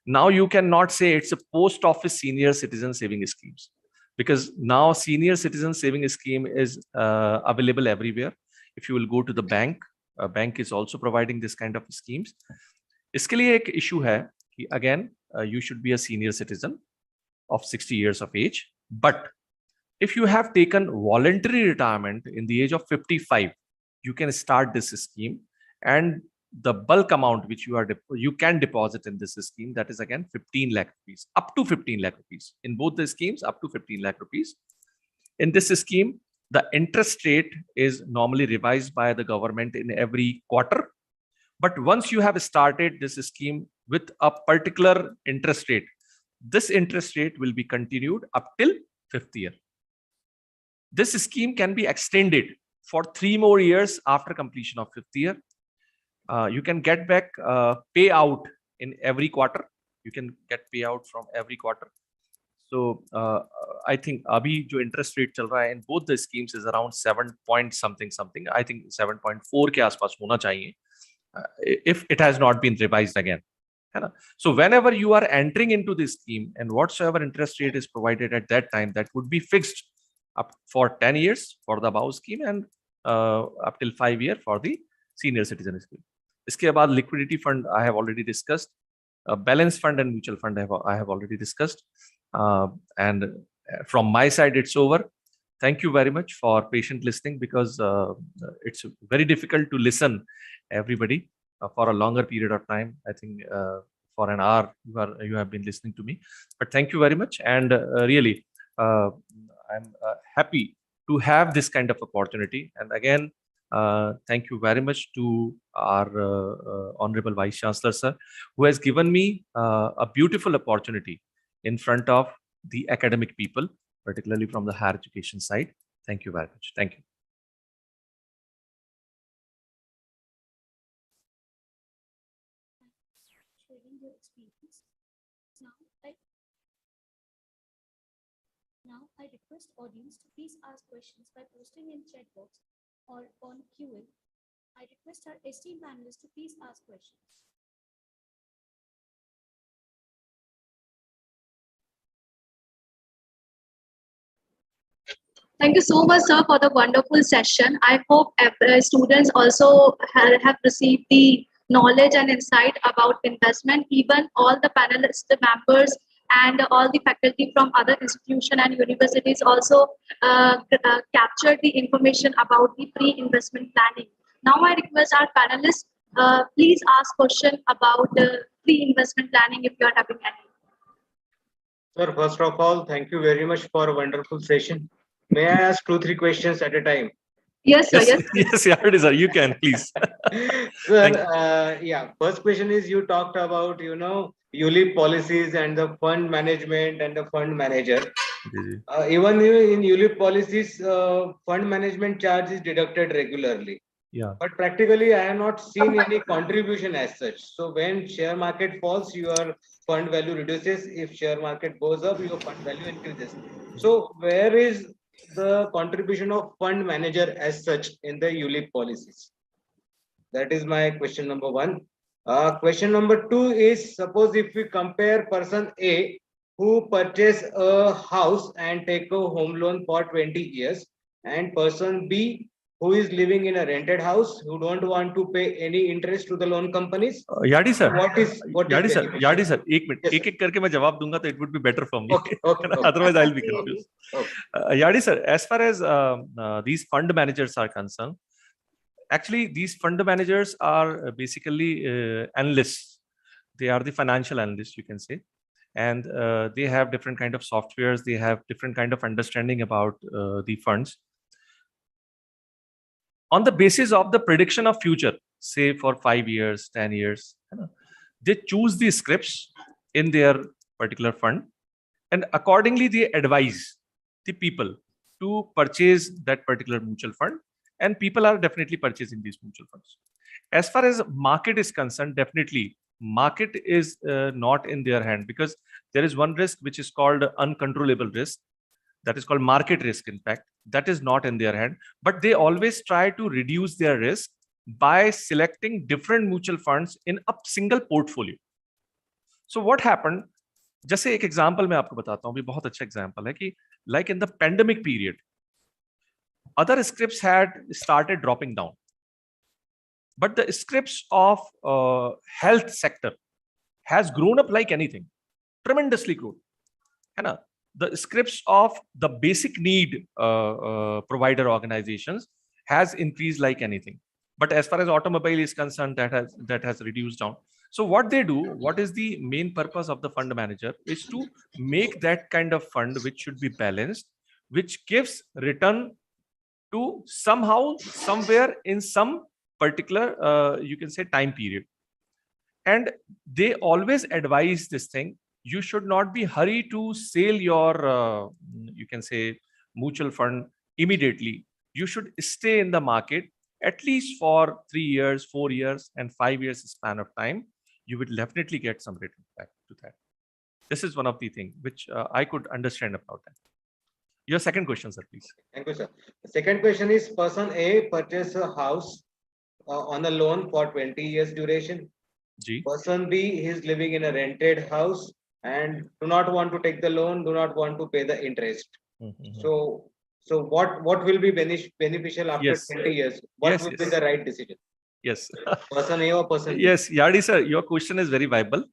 now you cannot say it's a post office senior citizen saving schemes, because now senior citizen saving scheme is available everywhere. If you will go to the bank, a bank is also providing this kind of schemes. इसके लिए एक issue है कि again you should be a senior citizen of 60 years of age, but if you have taken voluntary retirement in the age of 55, you can start this scheme, and the bulk amount which you can deposit in this scheme, that is again 15 lakh rupees, up to 15 lakh rupees. In both the schemes, up to 15 lakh rupees. In this scheme, the interest rate is normally revised by the government in every quarter. But once you have started this scheme with a particular interest rate, this interest rate will be continued up till 5th year. This scheme can be extended for 3 more years after completion of 5th year. You can get back payout in every quarter. You can get payout from every quarter. So I think abhi jo interest rate chal raha hai in both the schemes is around 7 point something. I think 7.4 ke aaspas hona chahiye if it has not been revised again. So whenever you are entering into this scheme and whatsoever interest rate is provided at that time, that would be fixed up for 10 years for the above scheme and up till 5 years for the senior citizen scheme. Iske baad liquidity fund I have already discussed. Balance fund and mutual fund I have already discussed. And from my side, it's over. Thank you very much for patient listening, because it's very difficult to listen everybody for a longer period of time. I think for an hour you have been listening to me, but thank you very much. And really, I'm happy to have this kind of opportunity. And again, thank you very much to our Honorable Vice Chancellor, sir, who has given me a beautiful opportunity in front of the academic people, particularly from the higher education side. Thank you very much. Thank you. Sharing your experience. Now I request audience to please ask questions by posting in chat box or on QA. I request our esteemed panelists to please ask questions. Thank you so much, sir, for the wonderful session. I hope students also have received the knowledge and insight about investment. Even all the panelists, the members, and all the faculty from other institutions and universities also captured the information about the pre-investment planning. Now I request our panelists, please ask questions about the pre-investment planning if you are having any. Sir, first of all, thank you very much for a wonderful session. May I ask 2-3 questions at a time? Yes, sir. Yes, yes, yeah, it is, sir. You can, please. Sir, yeah. First question is, you talked about, ULIP policies and the fund management and the fund manager. Even in ULIP policies, fund management charge is deducted regularly. Yeah. But practically, I have not seen any contribution as such. So when share market falls, your fund value reduces. If share market goes up, your fund value increases. So where is the contribution of fund manager as such in the ULIP policies? That is my question number 1. Question number 2 is, suppose if we compare person A who purchase a house and take a home loan for 20 years and person B who is living in a rented house who don't want to pay any interest to the loan companies. Yadi sir, Yadi sir, एक minute एक करके मैं जवाब दूंगा तो it would be better for me. Okay. Otherwise I'll be confused. Okay. Yadi sir, as far as these fund managers are concerned, actually these fund managers are basically analysts. They are the financial analysts, you can say, and they have different kind of softwares. They have different kind of understanding about the funds. On the basis of the prediction of future, say for 5 years, 10 years, they choose the scripts in their particular fund, and accordingly they advise the people to purchase that particular mutual fund, and people are definitely purchasing these mutual funds. As far as market is concerned, definitely market is not in their hand, because there is one risk which is called uncontrollable risk. That is called market risk. In fact, that is not in their hand, but they always try to reduce their risk by selecting different mutual funds in a single portfolio. So what happened? जैसे एक example मैं आपको बताता हूँ, भी बहुत अच्छा example है कि like in the pandemic period, other scripts had started dropping down, but the scripts of health sector has grown up like anything, tremendously grown. The scripts of the basic need provider organizations has increased like anything. But as far as automobile is concerned, that has reduced down. So what they do, what is the main purpose of the fund manager, is to make that kind of fund which should be balanced, which gives return to somehow, somewhere in some particular, you can say, time period. And they always advise this thing you should not be hurried to sell your, you can say, mutual fund immediately. You should stay in the market at least for 3 years, 4 years, and 5 years span of time. You will definitely get some return back to that. This is one of the things which I could understand about that. Your second question, sir, please. Thank you, sir. The second question is, person A purchased a house on a loan for 20 years duration. Ji. Person B is living in a rented house and do not want to take the loan, do not want to pay the interest. So what will be beneficial after Yes. 20 years? What Yes, would yes. be the right decision? Yes. Person A or person B? Yes, Yadi sir, your question is very viable.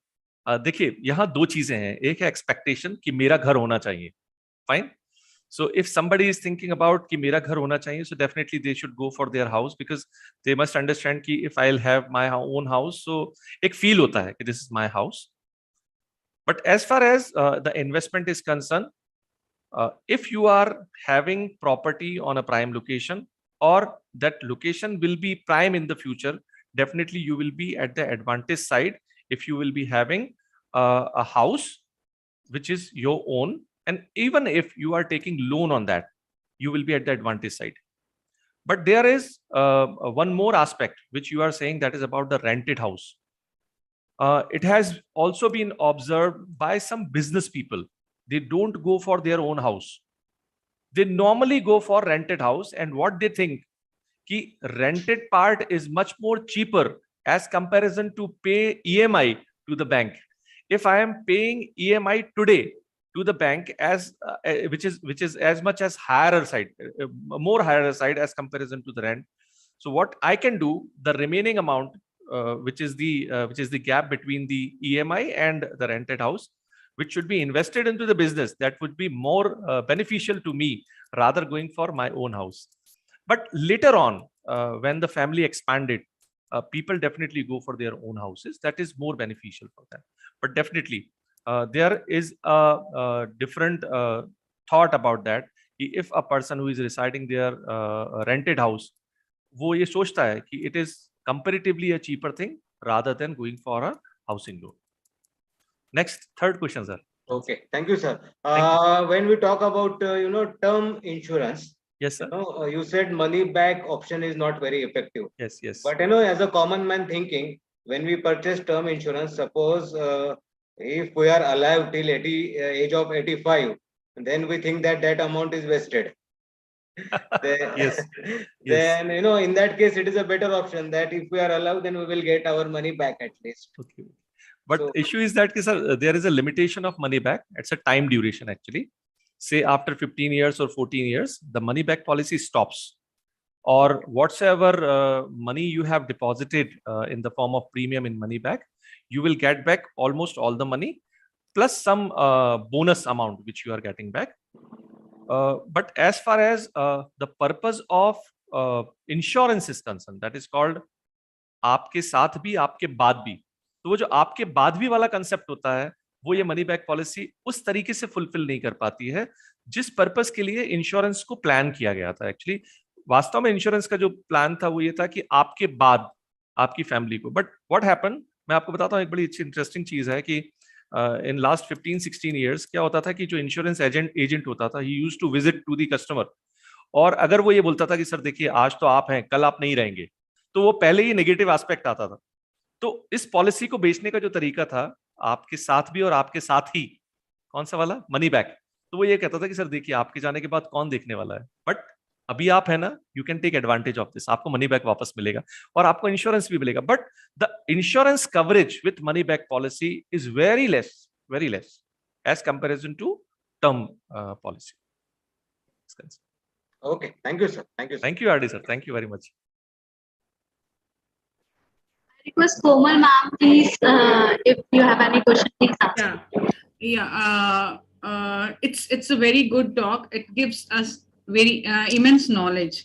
देखिए, यहाँ दो चीजें हैं. एक है expectation कि मेरा घर होना चाहिए. Fine. So if somebody is thinking about कि मेरा घर होना चाहिए, so definitely they should go for their house, because they must understand कि if I'll have my own house, so एक feel होता है कि this is my house. But as far as the investment is concerned, if you are having property on a prime location, or that location will be prime in the future, definitely you will be at the advantage side if you will be having a house which is your own. And even if you are taking loan on that, you will be at the advantage side. But there is one more aspect which you are saying, that is about the rented house. It has also been observed by some business people. They don't go for their own house. They normally go for rented house, and what they think ki rented part is much more cheaper as comparison to pay EMI to the bank. If I am paying EMI today to the bank as which is as much as higher side, more higher side as comparison to the rent. So what I can do, the remaining amount, which is the gap between the EMI and the rented house, which should be invested into the business, that would be more beneficial to me rather going for my own house. But later on, when the family expanded, people definitely go for their own houses. That is more beneficial for them. But definitely, there is a different thought about that. If a person who is residing their rented house, वो ये सोचता है कि it is comparatively a cheaper thing rather than going for a housing loan. Next, third question, sir. Okay, thank you, sir. Thank When we talk about term insurance, Yes, sir. you said money back option is not very effective. Yes, yes. But as a common man thinking, when we purchase term insurance, suppose if we are alive till age of 85, then we think that amount is vested. Then, Yes. then in that case, it is a better option that if we are alive, then we will get our money back at least. Okay. But So- issue is that sir, there is a limitation of money back. It's a time duration actually. Say after 15 years or 14 years, the money back policy stops. Or whatsoever money you have deposited in the form of premium in money back, you will get back almost all the money, plus some bonus amount which you are getting back. But as far as the purpose of insurance is concerned, that is called आपके साथ भी आपके बाद भी. तो वो जो आपके बाद भी वाला कंसेप्ट होता है, वो ये मनी बैक पॉलिसी उस तरीके से फुलफिल नहीं कर पाती है जिस पर्पस के लिए इंश्योरेंस को प्लान किया गया था. एक्चुअली वास्तव में इंश्योरेंस का जो प्लान था वो ये था कि आपके बाद आपकी फैमिली को. बट व्हाट हैपन, मैं आपको बताता हूँ, एक बड़ी अच्छी इंटरेस्टिंग चीज है कि इन लास्ट 15-16 ईयर्स क्या होता था कि जो इंश्योरेंस एजेंट होता था, he used to visit to the customer, और अगर वो ये बोलता था कि सर देखिए आज तो आप हैं, कल आप नहीं रहेंगे, तो वो पहले ही नेगेटिव एस्पेक्ट आता था. तो इस पॉलिसी को बेचने का जो तरीका था, आपके साथ भी और आपके साथ ही, कौन सा वाला, मनी बैक, तो वो ये कहता था कि सर देखिए आपके जाने के बाद कौन देखने वाला है, बट अभी आप है ना, you can take advantage of this, आपको मनी बैक वापस मिलेगा और आपको इंश्योरेंस भी मिलेगा. But the insurance coverage with money back policy is very less as comparison to term policy. Okay, thank you, sir. Thank you, sir. Thank you, RD sir. Thank you very much. I request Komal ma'am, please, if you have any question, please answer. It's a very good talk. It gives us very immense knowledge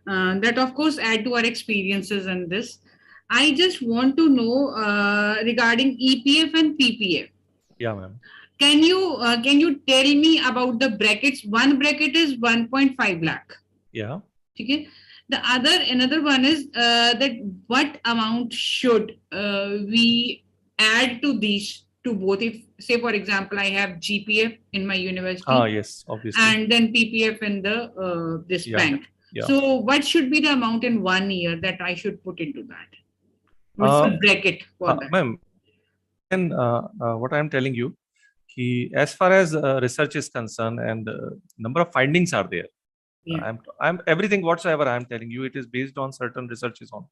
that of course add to our experiences in this. I just want to know regarding EPF and PPF. Yeah, ma'am. Can you tell me about the brackets? One bracket is 1.5 lakh. Yeah. Okay. Another one is that what amount should we add to these to both? If, say, for example, I have GPF in my university Yes, obviously. and then PPF in the this Yeah, bank. yeah. So what should be the amount in 1 year that I should put into that? What's the bracket for that? Ma'am, and what I'm telling you, as far as research is concerned and number of findings are there. Yeah. I'm everything whatsoever I'm telling you, it is based on certain researches on.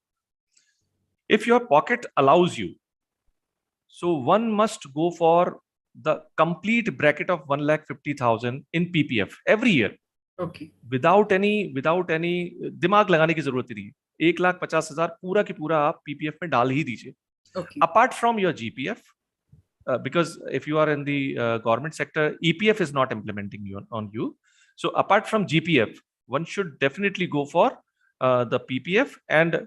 If your pocket allows you, so one must go for the complete bracket of 1,50,000 in PPF every year. Okay. Without any दिमाग लगाने की जरूरत नहीं, 1,50,000 पूरा की पूरा आप PPF में डाल ही दीजिए. Okay. Apart from your GPF, because if you are in the government sector, EPF is not implementing on you. So apart from GPF, one should definitely go for the PPF. And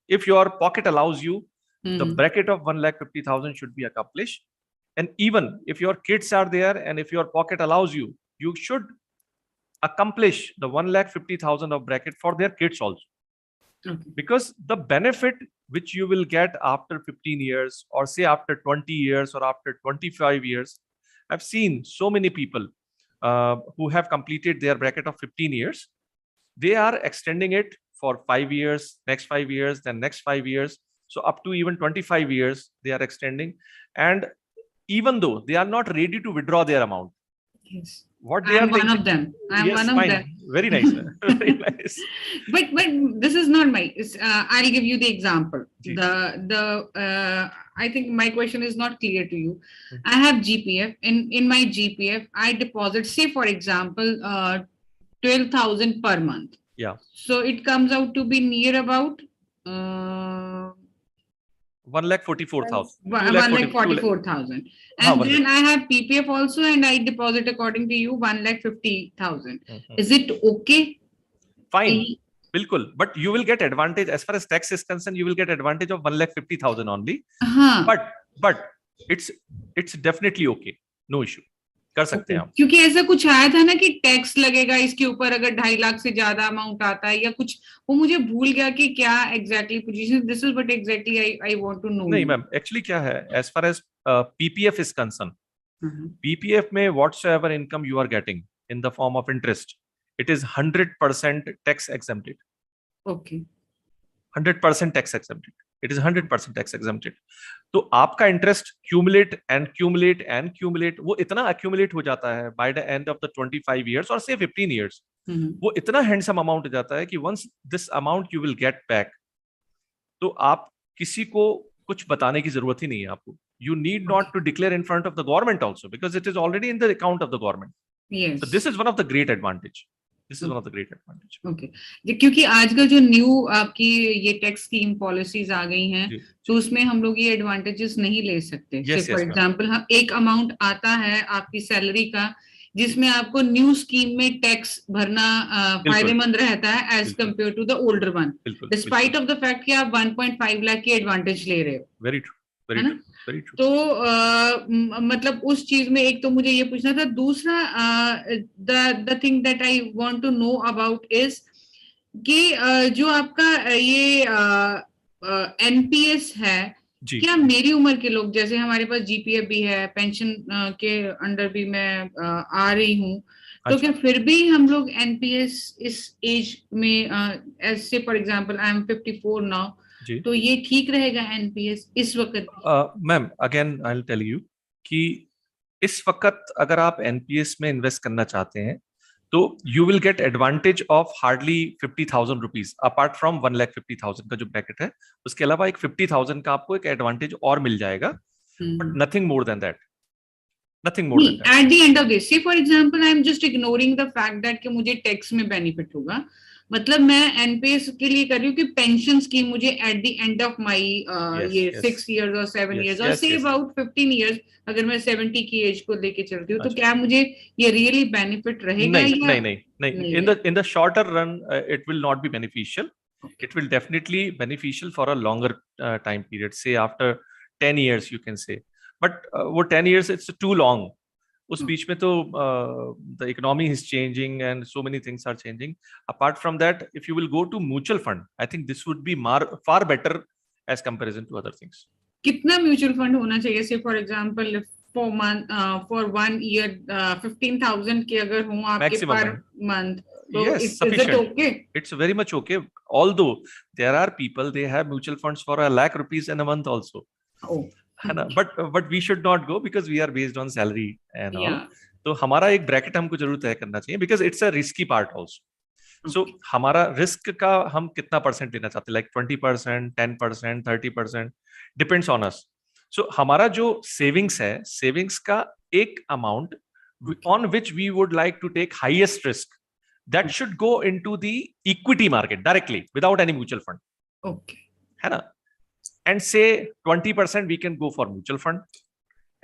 if your pocket allows you, the bracket of 1,50,000 should be accomplished. And even if your kids are there and if your pocket allows you, you should accomplish the 1,50,000 of bracket for their kids also. Okay. Because the benefit which you will get after 15 years or say after 20 years or after 25 years, I've seen so many people who have completed their bracket of 15 years. They are extending it for 5 years, next 5 years, then next 5 years. So up to even 25 years, they are extending. And even though they are not ready to withdraw their amount, yes, what they I'm are one of them. I'm yes, one of fine. them. Very nice. Very nice. But this is not my. I'll give you the example. Ji. I think my question is not clear to you. I have GPF. In my GPF, I deposit, say for example, 12,000 per month. Yeah. So it comes out to be near about 1,44,000. 1,44,000. And then I have PPF also, and I deposit according to you 1,50,000. Is it okay? Fine. Bilkul. But you will get advantage as far as tax is concerned. You will get advantage of 1,50,000 only. But it's definitely okay. No issue. कर सकते हैं आप. क्योंकि ऐसा कुछ आया था ना कि टैक्स लगेगा इसके ऊपर अगर 2.5 लाख से ज्यादा अमाउंट आता है या कुछ, वो मुझे भूल गया कि क्या exactly position. This is what exactly I want to know. नहीं मैम, एक्चुअली क्या है, as far as PPF is concerned, PPF में whatsoever income you are getting in the form of interest, it is 100% tax exempted. Okay. 100% tax exempted. It is 100% tax exempted. तो आपका interest accumulate वो इतना accumulate हो जाता है by the end of the 25 years or say 15 years. वो इतना handsome amount हो जाता है कि once this amount you will get back, तो आप किसी को कुछ बताने की जरूरत ही नहीं है आपको. You need not to declare in front of the government also because it is already in the account of the government. Yes. So this is one of the great advantage. This is one of the great advantage. Okay. क्योंकि आजकल जो new आपकी ये tax scheme policies आ गई हैं, तो उसमें हम लोग ये एडवांटेजेस नहीं ले सकते. फॉर एग्जांपल, हम एक अमाउंट आता है आपकी सैलरी का जिसमें आपको न्यू स्कीम में टैक्स भरना फायदेमंद रहता है as compare to the older one, despite of the fact कि आप 1.5 लाख की एडवांटेज ले रहे हो. Very true, very true. तो मतलब उस चीज में एक तो मुझे ये पूछना था. दूसरा, the thing that I want to know about is कि जो आपका ये NPS है, क्या मेरी उम्र के लोग, जैसे हमारे पास GPF भी है, पेंशन के अंडर भी मैं आ रही हूँ, तो क्या फिर भी हम लोग NPS इस एज में, ऐसे for example I am 54 now, तो ये ठीक रहेगा NPS इस वक्त? Ma'am, again I will tell you कि इस वक्त अगर आप NPS में इन्वेस्ट करना चाहते हैं तो you will get advantage of hardly 50,000 rupees apart from 1,50,000 का जो ब्रैकेट है. उसके अलावा एक 50,000 का आपको एक एडवांटेज और मिल जाएगा, but nothing more than that. Nothing more than that. At the end of this, say for example, I am just ignoring the fact that कि मुझे टैक्स में बेनिफिट होगा. मतलब मैं NPS के लिए कर रही हूँ कि पेंशन स्कीम मुझे at the end of my ये 6 years और 7 years और से अबाउट 15 years अगर मैं 70 की एज को लेके चलती हूँ, तो क्या मुझे ये रियली बेनिफिट रहेगा? नहीं. In the shorter run, it will not be beneficial. It will definitely beneficial for a longer time period. Say after 10 years, you can say. But वो 10 years it's too long. उस बीच में तो the economy is changing and so many things are changing. Apart from that, if you will go to mutual fund, I think this would be far better as comparison to other things. कितना mutual fund होना चाहिए? से for example for 1 year 15,000 के अगर हो आपके Maximum, पर ma'am. Month, तो Yes, is it sufficient. okay? It's very much okay. Although there are people, they have mutual funds for ₹1,00,000 in a month also. Oh, है ना? But we should not go because we are based on salary and all. yeah. तो हमारा एक bracket हमको जरूर तय करना चाहिए because it's a risky part also. So हमारा रिस्क का हम कितना परसेंट लेना चाहते हैं, like 20%, 10%, 30%, depends on us. So हमारा जो सेविंग्स है, सेविंग्स का एक amount on which we would like to take highest risk, that should go into the equity market directly without any mutual fund. Okay. है ना? And say 20% we can go for mutual fund,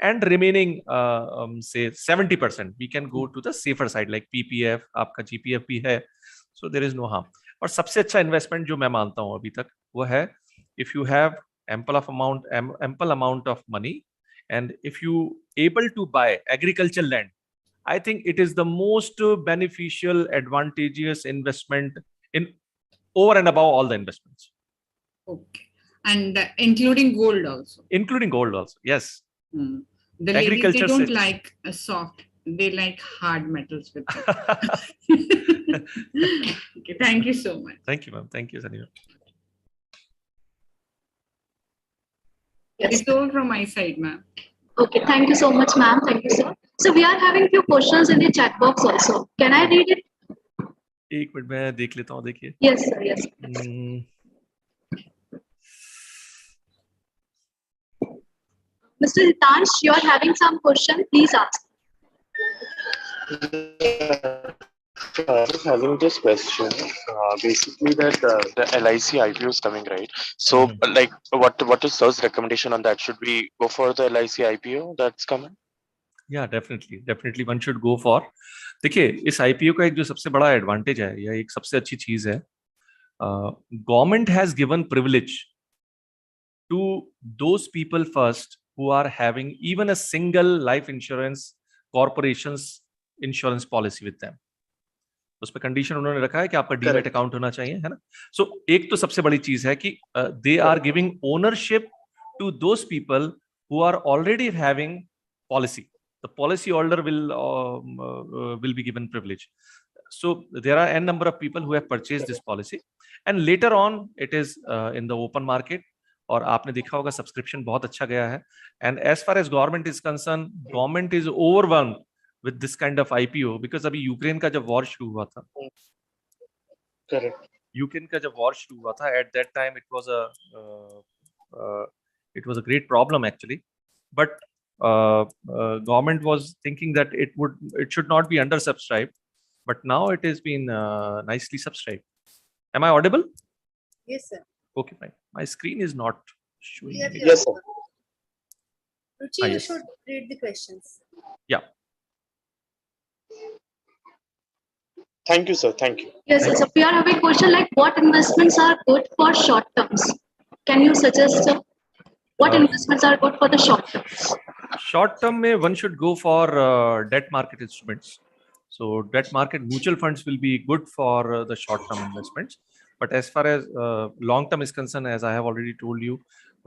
and remaining say 70% we can go to the safer side like PPF, आपका GPF भी है, so there is no harm. और सबसे अच्छा investment जो मैं मानता हूँ अभी तक वो है if you have ample amount of money and if you able to buy agricultural land, I think it is the most beneficial, advantageous investment in over and above all the investments. Okay. And including gold also. Including gold also, yes. The ladies, they Agriculture don't sector. like soft, they like hard metals with them. Okay, thank you so much. Thank you, ma'am. Thank you, Sanina. Yes. It's all from my side, ma'am. Okay, thank you so much, ma'am. Thank you, sir. So we are having few questions in the chat box also. Can I read it? एक minute मैं देख लेता हूँ, देखिए. Yes, sir. Yes. Mr. Hitansh, you are having some question. Please ask. I was having this question, basically that the LIC IPO is coming, right? So, like, what is sir's recommendation on that? Should we go for the LIC IPO that's coming? Yeah, definitely one should go for. देखिए, इस IPO का एक जो सबसे बड़ा advantage है या एक सबसे अच्छी चीज है, government has given privilege to those people first who are having even a single life insurance corporation's insurance policy with them. उस पे कंडीशन उन्होंने रखा है कि आपका डीमैट अकाउंट होना चाहिए, है ना? सो एक तो सबसे बड़ी चीज है कि they are giving ownership to those people who are already having policy. The policy holder will be given privilege. So there are n number of people who have purchased this policy and later on it is in the open market. और आपने देखा होगा subscription बहुत अच्छा गया है. And as far as government is concern, government is overwhelmed with this kind of IPO because अभी Ukraine का जब वॉर शुरू हुआ था, यूक्रेन का जब वॉर शुरू हुआ था, at that time it was a great problem actually, but government was thinking that it should not be under subscribe, but now it is been nicely subscribe. Am I audible? Yes, sir. Okay, fine. My screen is not showing. Yes, sir. Ruchi, you yes. should read the questions. Yeah. Thank you, sir. Thank you. Yes, sir. So we are having a question like what investments are good for short terms? Can you suggest, sir? What investments are good for the short terms? Short term में one should go for debt market instruments. So debt market mutual funds will be good for the short term investments. But as far as long term is concerned, as I have already told you,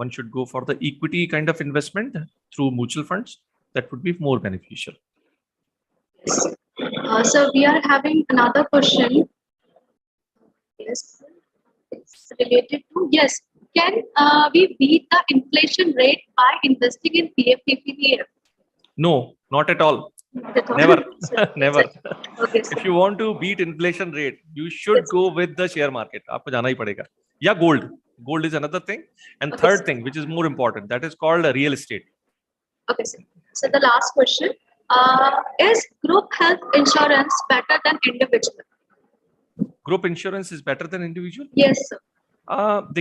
one should go for the equity kind of investment through mutual funds. That would be more beneficial. Yes. So we are having another question. Yes, it's related to, yes. Can we beat the inflation rate by investing in PFPPF? No, not at all. Never. Never. Okay, If you want to beat inflation rate, you should go with the share market. आपको जाना ही पड़ेगा. या gold. Gold is another thing. And Okay, third sir. thing, which is more important, that is called real estate. Okay, sir. So the last question, is group health insurance better than individual? Group insurance is better than individual? Yes, sir.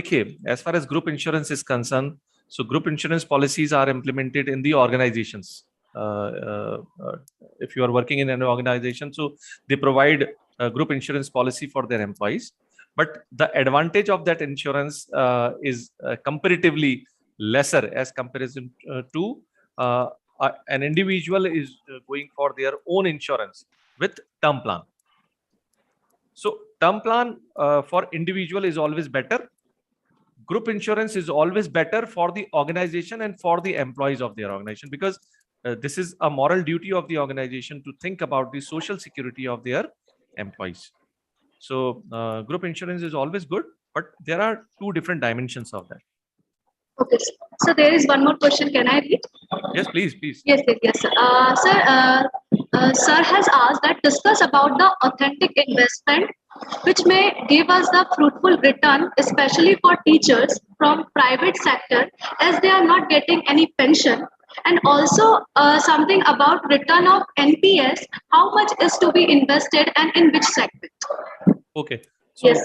देखिए, as far as group insurance is concerned, so group insurance policies are implemented in the organizations. If you are working in an organization, so they provide a group insurance policy for their employees. But the advantage of that insurance is comparatively lesser as comparison to an individual is going for their own insurance with term plan. So term plan for individual is always better. group insurance is always better for the organization and for the employees of their organization, because this is a moral duty of the organization to think about the social security of their employees. So group insurance is always good, but there are two different dimensions of that. Okay, sir. So there is one more question. Can I read? Yes, please, please. Yes, sir. Sir has asked that discuss about the authentic investment which may give us the fruitful return, especially for teachers from private sector, as they are not getting any pension, and also something about return of NPS, how much is to be invested and in which segment. Okay. So Yes.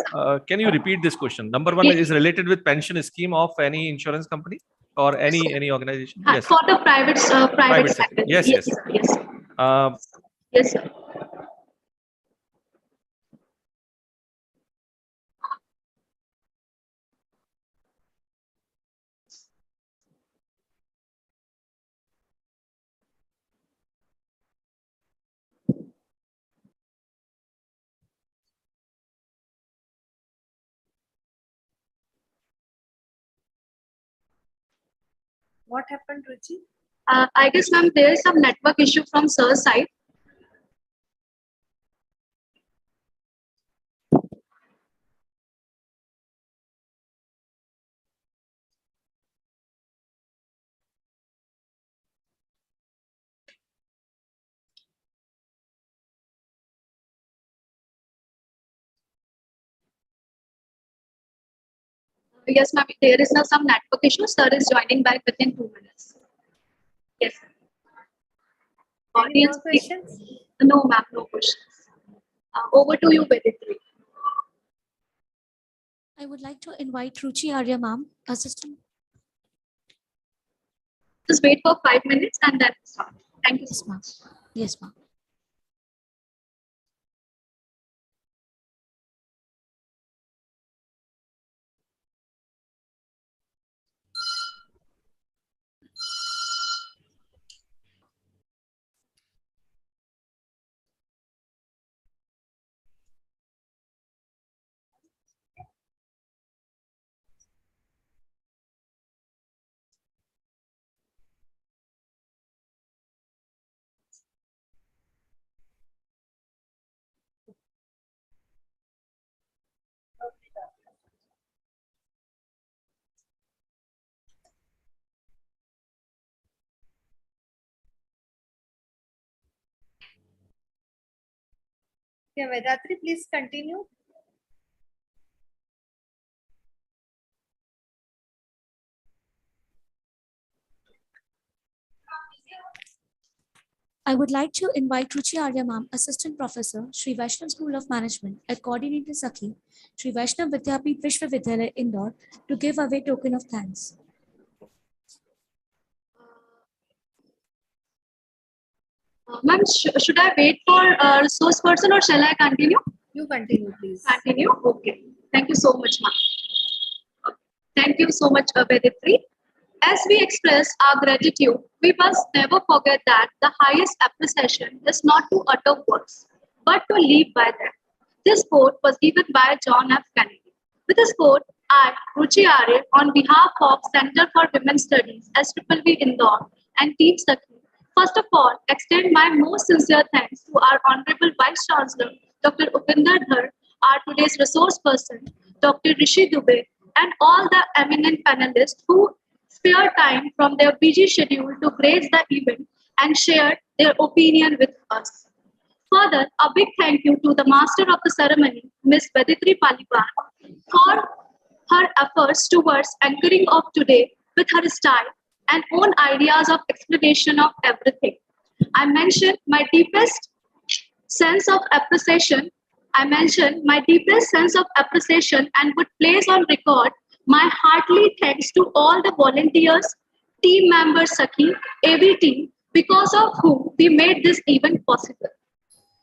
can you repeat this question? Number one Yes. is related with pension scheme of any insurance company or any organization. Yes. For the private sector. Yes, yes. Yes. Yes, sir. What happened, Ruchi? I guess, ma'am, there is some network issue from sir's side. Yes, ma'am, there is some network issue. Sir is joining back within 2 minutes. Yes. Any Audience, more questions? no, ma'am, no questions. Over to you, Veditri. I would like to invite Ruchi Arya, ma'am, assistant. Just wait for 5 minutes and then start. Thank you Yes, so ma'am. much. Yes, ma'am. Yeah, Vedatri, please continue. I would like to invite Ruchi Arya, ma'am, assistant professor, Sri Vaishnav School of Management at Coordinator Sakhi, Sri Vaishnav Vidyapeeth Vishwavidyalaya, Indore, to give away token of thanks. Ma'am, should I wait for resource person or shall I continue? You continue, please. Continue? Okay. Thank you so much, ma'am. Thank you so much, Veditri. As we express our gratitude, we must never forget that the highest appreciation is not to utter words, but to live by them. This quote was given by John F. Kennedy. With this quote, I, Ruchi Arya, on behalf of Center for Women's Studies, SVV Indore, and Team Sakhi, first of all, extend my most sincere thanks to our Honorable Vice Chancellor, Dr. Upinder Dhar, our today's resource person, Dr. Rishi Dubey, and all the eminent panelists who spare time from their busy schedule to grace the event and share their opinion with us. Further, a big thank you to the master of the ceremony, Ms. Veditri Paliban, for her efforts towards anchoring of today with her style and own ideas of explanation of everything. I mentioned my deepest sense of appreciation. And would place on record my heartily thanks to all the volunteers, team members, Sakhi, AV team, because of whom we made this event possible.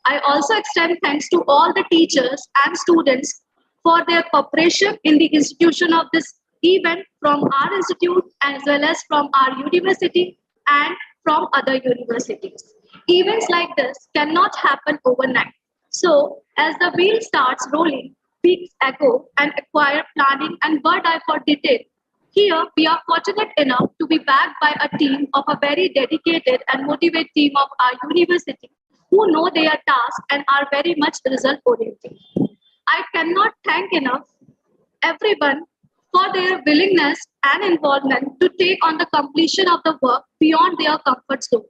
I also extend thanks to all the teachers and students for their cooperation in the institution of this event from our institute as well as from our university and from other universities. Events like this cannot happen overnight. So, as the wheel starts rolling, weeks ago and acquired planning and word eye for detail. Here, we are fortunate enough to be backed by a team of a very dedicated and motivated team of our university who know their task and are very much result oriented. I cannot thank enough everyone for their willingness and involvement to take on the completion of the work beyond their comfort zone.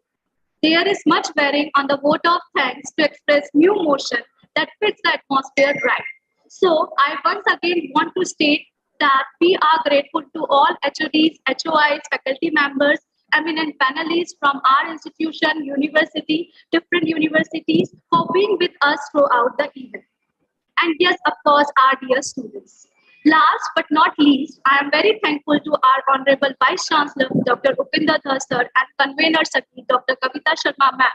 There is much bearing on the vote of thanks to express new motion that fits the atmosphere right. So I once again want to state that we are grateful to all HODs, HOIs, faculty members, eminent panelists from our institution, university, different universities for being with us throughout the event. And yes, of course, our dear students. Last but not least, I am very thankful to our Honorable Vice Chancellor, Dr. Upinder Dhar sir, and Convener Sakhi, Dr. Kavita Sharma ma'am,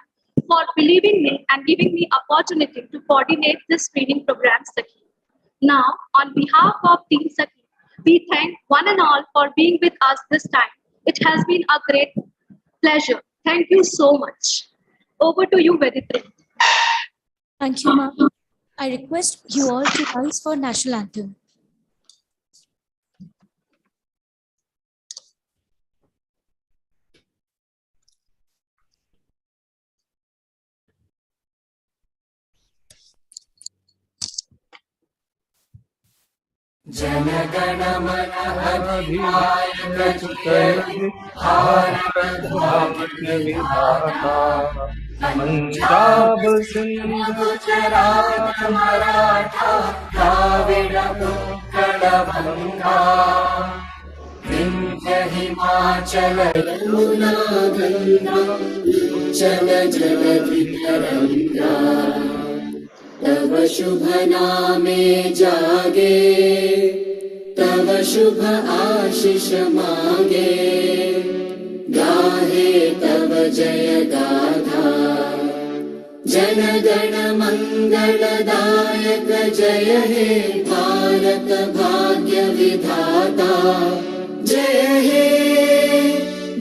for believing me and giving me opportunity to coordinate this training program, Sakhi. Now, on behalf of Team Sakhi, we thank one and all for being with us this time. It has been a great pleasure. Thank you so much. Over to you, Veditri. Thank you, ma'am. I request you all to rise for national anthem. जनगण मन अधिनायक जय भारत भाग्य विधाता पंजाब सिंध गुजरात मराठा द्राविड़ उत्कल गंगा विंध्य हिमाचल यमुना गंगा उच्चल जलधि तरंगा तव शुभ नामे जागे तव शुभ आशीष मांगे गाहे तव जय गाथा जन गण मंगलदायक जय हे भारत भाग्य विधाता जय हे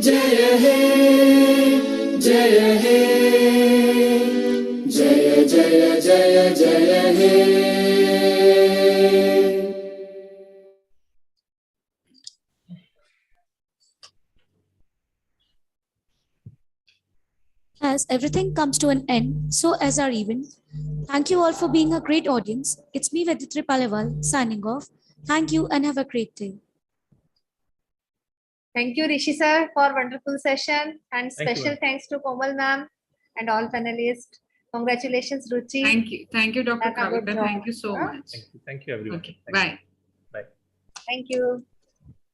जय हे जय हे जय जय जय जय हे As everything comes to an end, so as our event. Thank you all for being a great audience. It's me, Veditri Palewal, signing off. Thank you and have a great day. Thank you, Rishi sir, for wonderful session, and Thank you, special ma'am. thanks to Komal ma'am and all panelists. Congratulations, Ruchi. Thank you, Dr. That's a good Kavita. job. Thank you so Huh? much. Thank you everyone. Okay, Thank you. bye. Thank you.